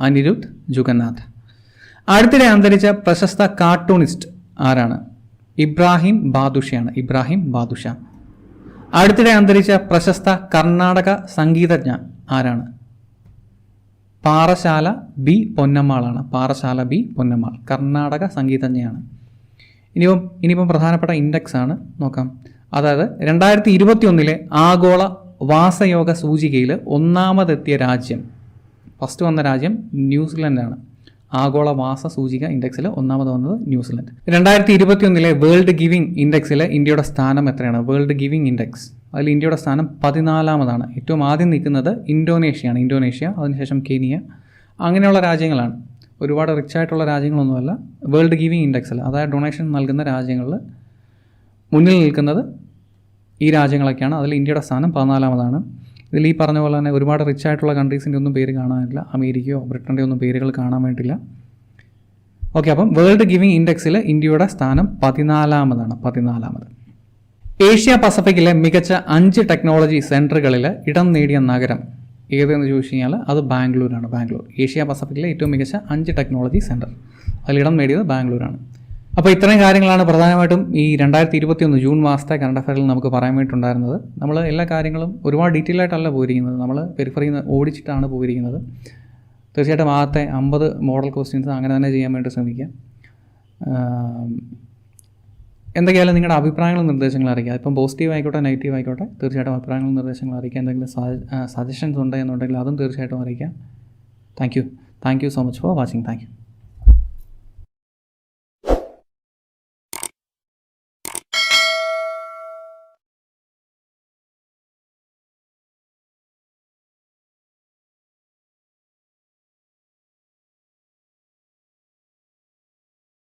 അനിരുദ്ധ് ജുഗന്നാഥ്. അടുത്തിടെ അന്തരിച്ച പ്രശസ്ത കാർട്ടൂണിസ്റ്റ് ആരാണ്? ഇബ്രാഹിം ബാദുഷയാണ്, ഇബ്രാഹിം ബാദുഷ. അടുത്തിടെ അന്തരിച്ച പ്രശസ്ത കർണാടക സംഗീതജ്ഞ ആരാണ്? പാറശാല ബി പൊന്നമ്മാളാണ്, പാറശാല ബി പൊന്നമ്മാൾ, കർണാടക സംഗീതജ്ഞയാണ്. ഇനിയിപ്പം പ്രധാനപ്പെട്ട ഇൻഡെക്സ് ആണ് നോക്കാം. അതായത് 2021 ആഗോള വാസയോഗ സൂചികയിൽ ഒന്നാമതെത്തിയ രാജ്യം, ഫസ്റ്റ് വന്ന രാജ്യം ന്യൂസിലൻഡാണ്. ആഗോള വാസ സൂചിക ഇൻഡെക്സിൽ ഒന്നാമത് വന്നത് ന്യൂസിലൻഡ്. 2021 വേൾഡ് ഗിവിംഗ് ഇൻഡെക്സിൽ ഇന്ത്യയുടെ സ്ഥാനം എത്രയാണ്? വേൾഡ് ഗിവിംഗ് ഇൻഡെക്സ് അതിൽ ഇന്ത്യയുടെ സ്ഥാനം 14ാമതാണ്. ഏറ്റവും ആദ്യം നിൽക്കുന്നത് ഇന്തോനേഷ്യയാണ്, ഇന്തോനേഷ്യ, അതിനുശേഷം കെനിയ, അങ്ങനെയുള്ള രാജ്യങ്ങളാണ്. ഒരുപാട് റിച്ച് ആയിട്ടുള്ള രാജ്യങ്ങളൊന്നുമല്ല. വേൾഡ് ഗിവിംഗ് ഇൻഡെക്സിൽ, അതായത് ഡൊണേഷൻ നൽകുന്ന രാജ്യങ്ങളിൽ മുന്നിൽ നിൽക്കുന്നത് ഈ രാജ്യങ്ങളൊക്കെയാണ്. അതിൽ ഇന്ത്യയുടെ സ്ഥാനം 14ാമതാണ്. ഇതിൽ ഈ പറഞ്ഞ പോലെ തന്നെ ഒരുപാട് റിച്ച് ആയിട്ടുള്ള കൺട്രീസിൻ്റെ ഒന്നും പേര് കാണാനില്ല, അമേരിക്കയോ ബ്രിട്ടൻ്റെ ഒന്നും പേരുകൾ കാണാൻ വേണ്ടിയില്ല. ഓക്കെ, അപ്പം വേൾഡ് ഗിവിംഗ് ഇൻഡെക്സിൽ ഇന്ത്യയുടെ സ്ഥാനം 14ാമതാണ്, 14ാമത്. ഏഷ്യ പസഫിക്കിലെ മികച്ച 5 ടെക്നോളജി സെൻറ്ററുകളിൽ ഇടം നേടിയ നഗരം ഏതെന്ന് ചോദിച്ചു കഴിഞ്ഞാൽ അത് ബാംഗ്ലൂരാണ്, ബാംഗ്ലൂർ. ഏഷ്യ പസഫിക്കിലെ ഏറ്റവും മികച്ച 5 ടെക്നോളജി സെൻറ്റർ, അതിലിടം നേടിയത് ബാംഗ്ലൂരാണ്. അപ്പോൾ ഇത്രയും കാര്യങ്ങളാണ് പ്രധാനമായിട്ടും ഈ 2021 ജൂൺ മാസത്തെ കറണ്ട് അഫയറിൽ നമുക്ക് പറയാൻ വേണ്ടിയിട്ടുണ്ടായിരുന്നത്. നമ്മൾ എല്ലാ കാര്യങ്ങളും ഒരുപാട് ഡീറ്റെയിൽ ആയിട്ടല്ല പോയിരിക്കുന്നത്, നമ്മൾ പെരിഫറിയിൽ നിന്ന് ഓടിച്ചിട്ടാണ് പോയിരിക്കുന്നത്. തീർച്ചയായിട്ടും ആദ്യത്തെ 50 മോഡൽ ക്വസ്റ്റ്യൻസ് അങ്ങനെ തന്നെ ചെയ്യാൻ വേണ്ടി ശ്രമിക്കുക. എന്തൊക്കെയായാലും നിങ്ങളുടെ അഭിപ്രായങ്ങളും നിർദ്ദേശങ്ങളും അറിയിക്കുക. ഇപ്പം പോസിറ്റീവ് ആയിക്കോട്ടെ നെഗറ്റീവ് ആയിക്കോട്ടെ, തീർച്ചയായിട്ടും അഭിപ്രായങ്ങളും നിർദ്ദേശങ്ങളും അറിയിക്കുക. എന്തെങ്കിലും സജഷൻസ് ഉണ്ടെന്നുണ്ടെങ്കിൽ അതും തീർച്ചയായിട്ടും അറിയിക്കുക. Thank you so much for watching. Thank you.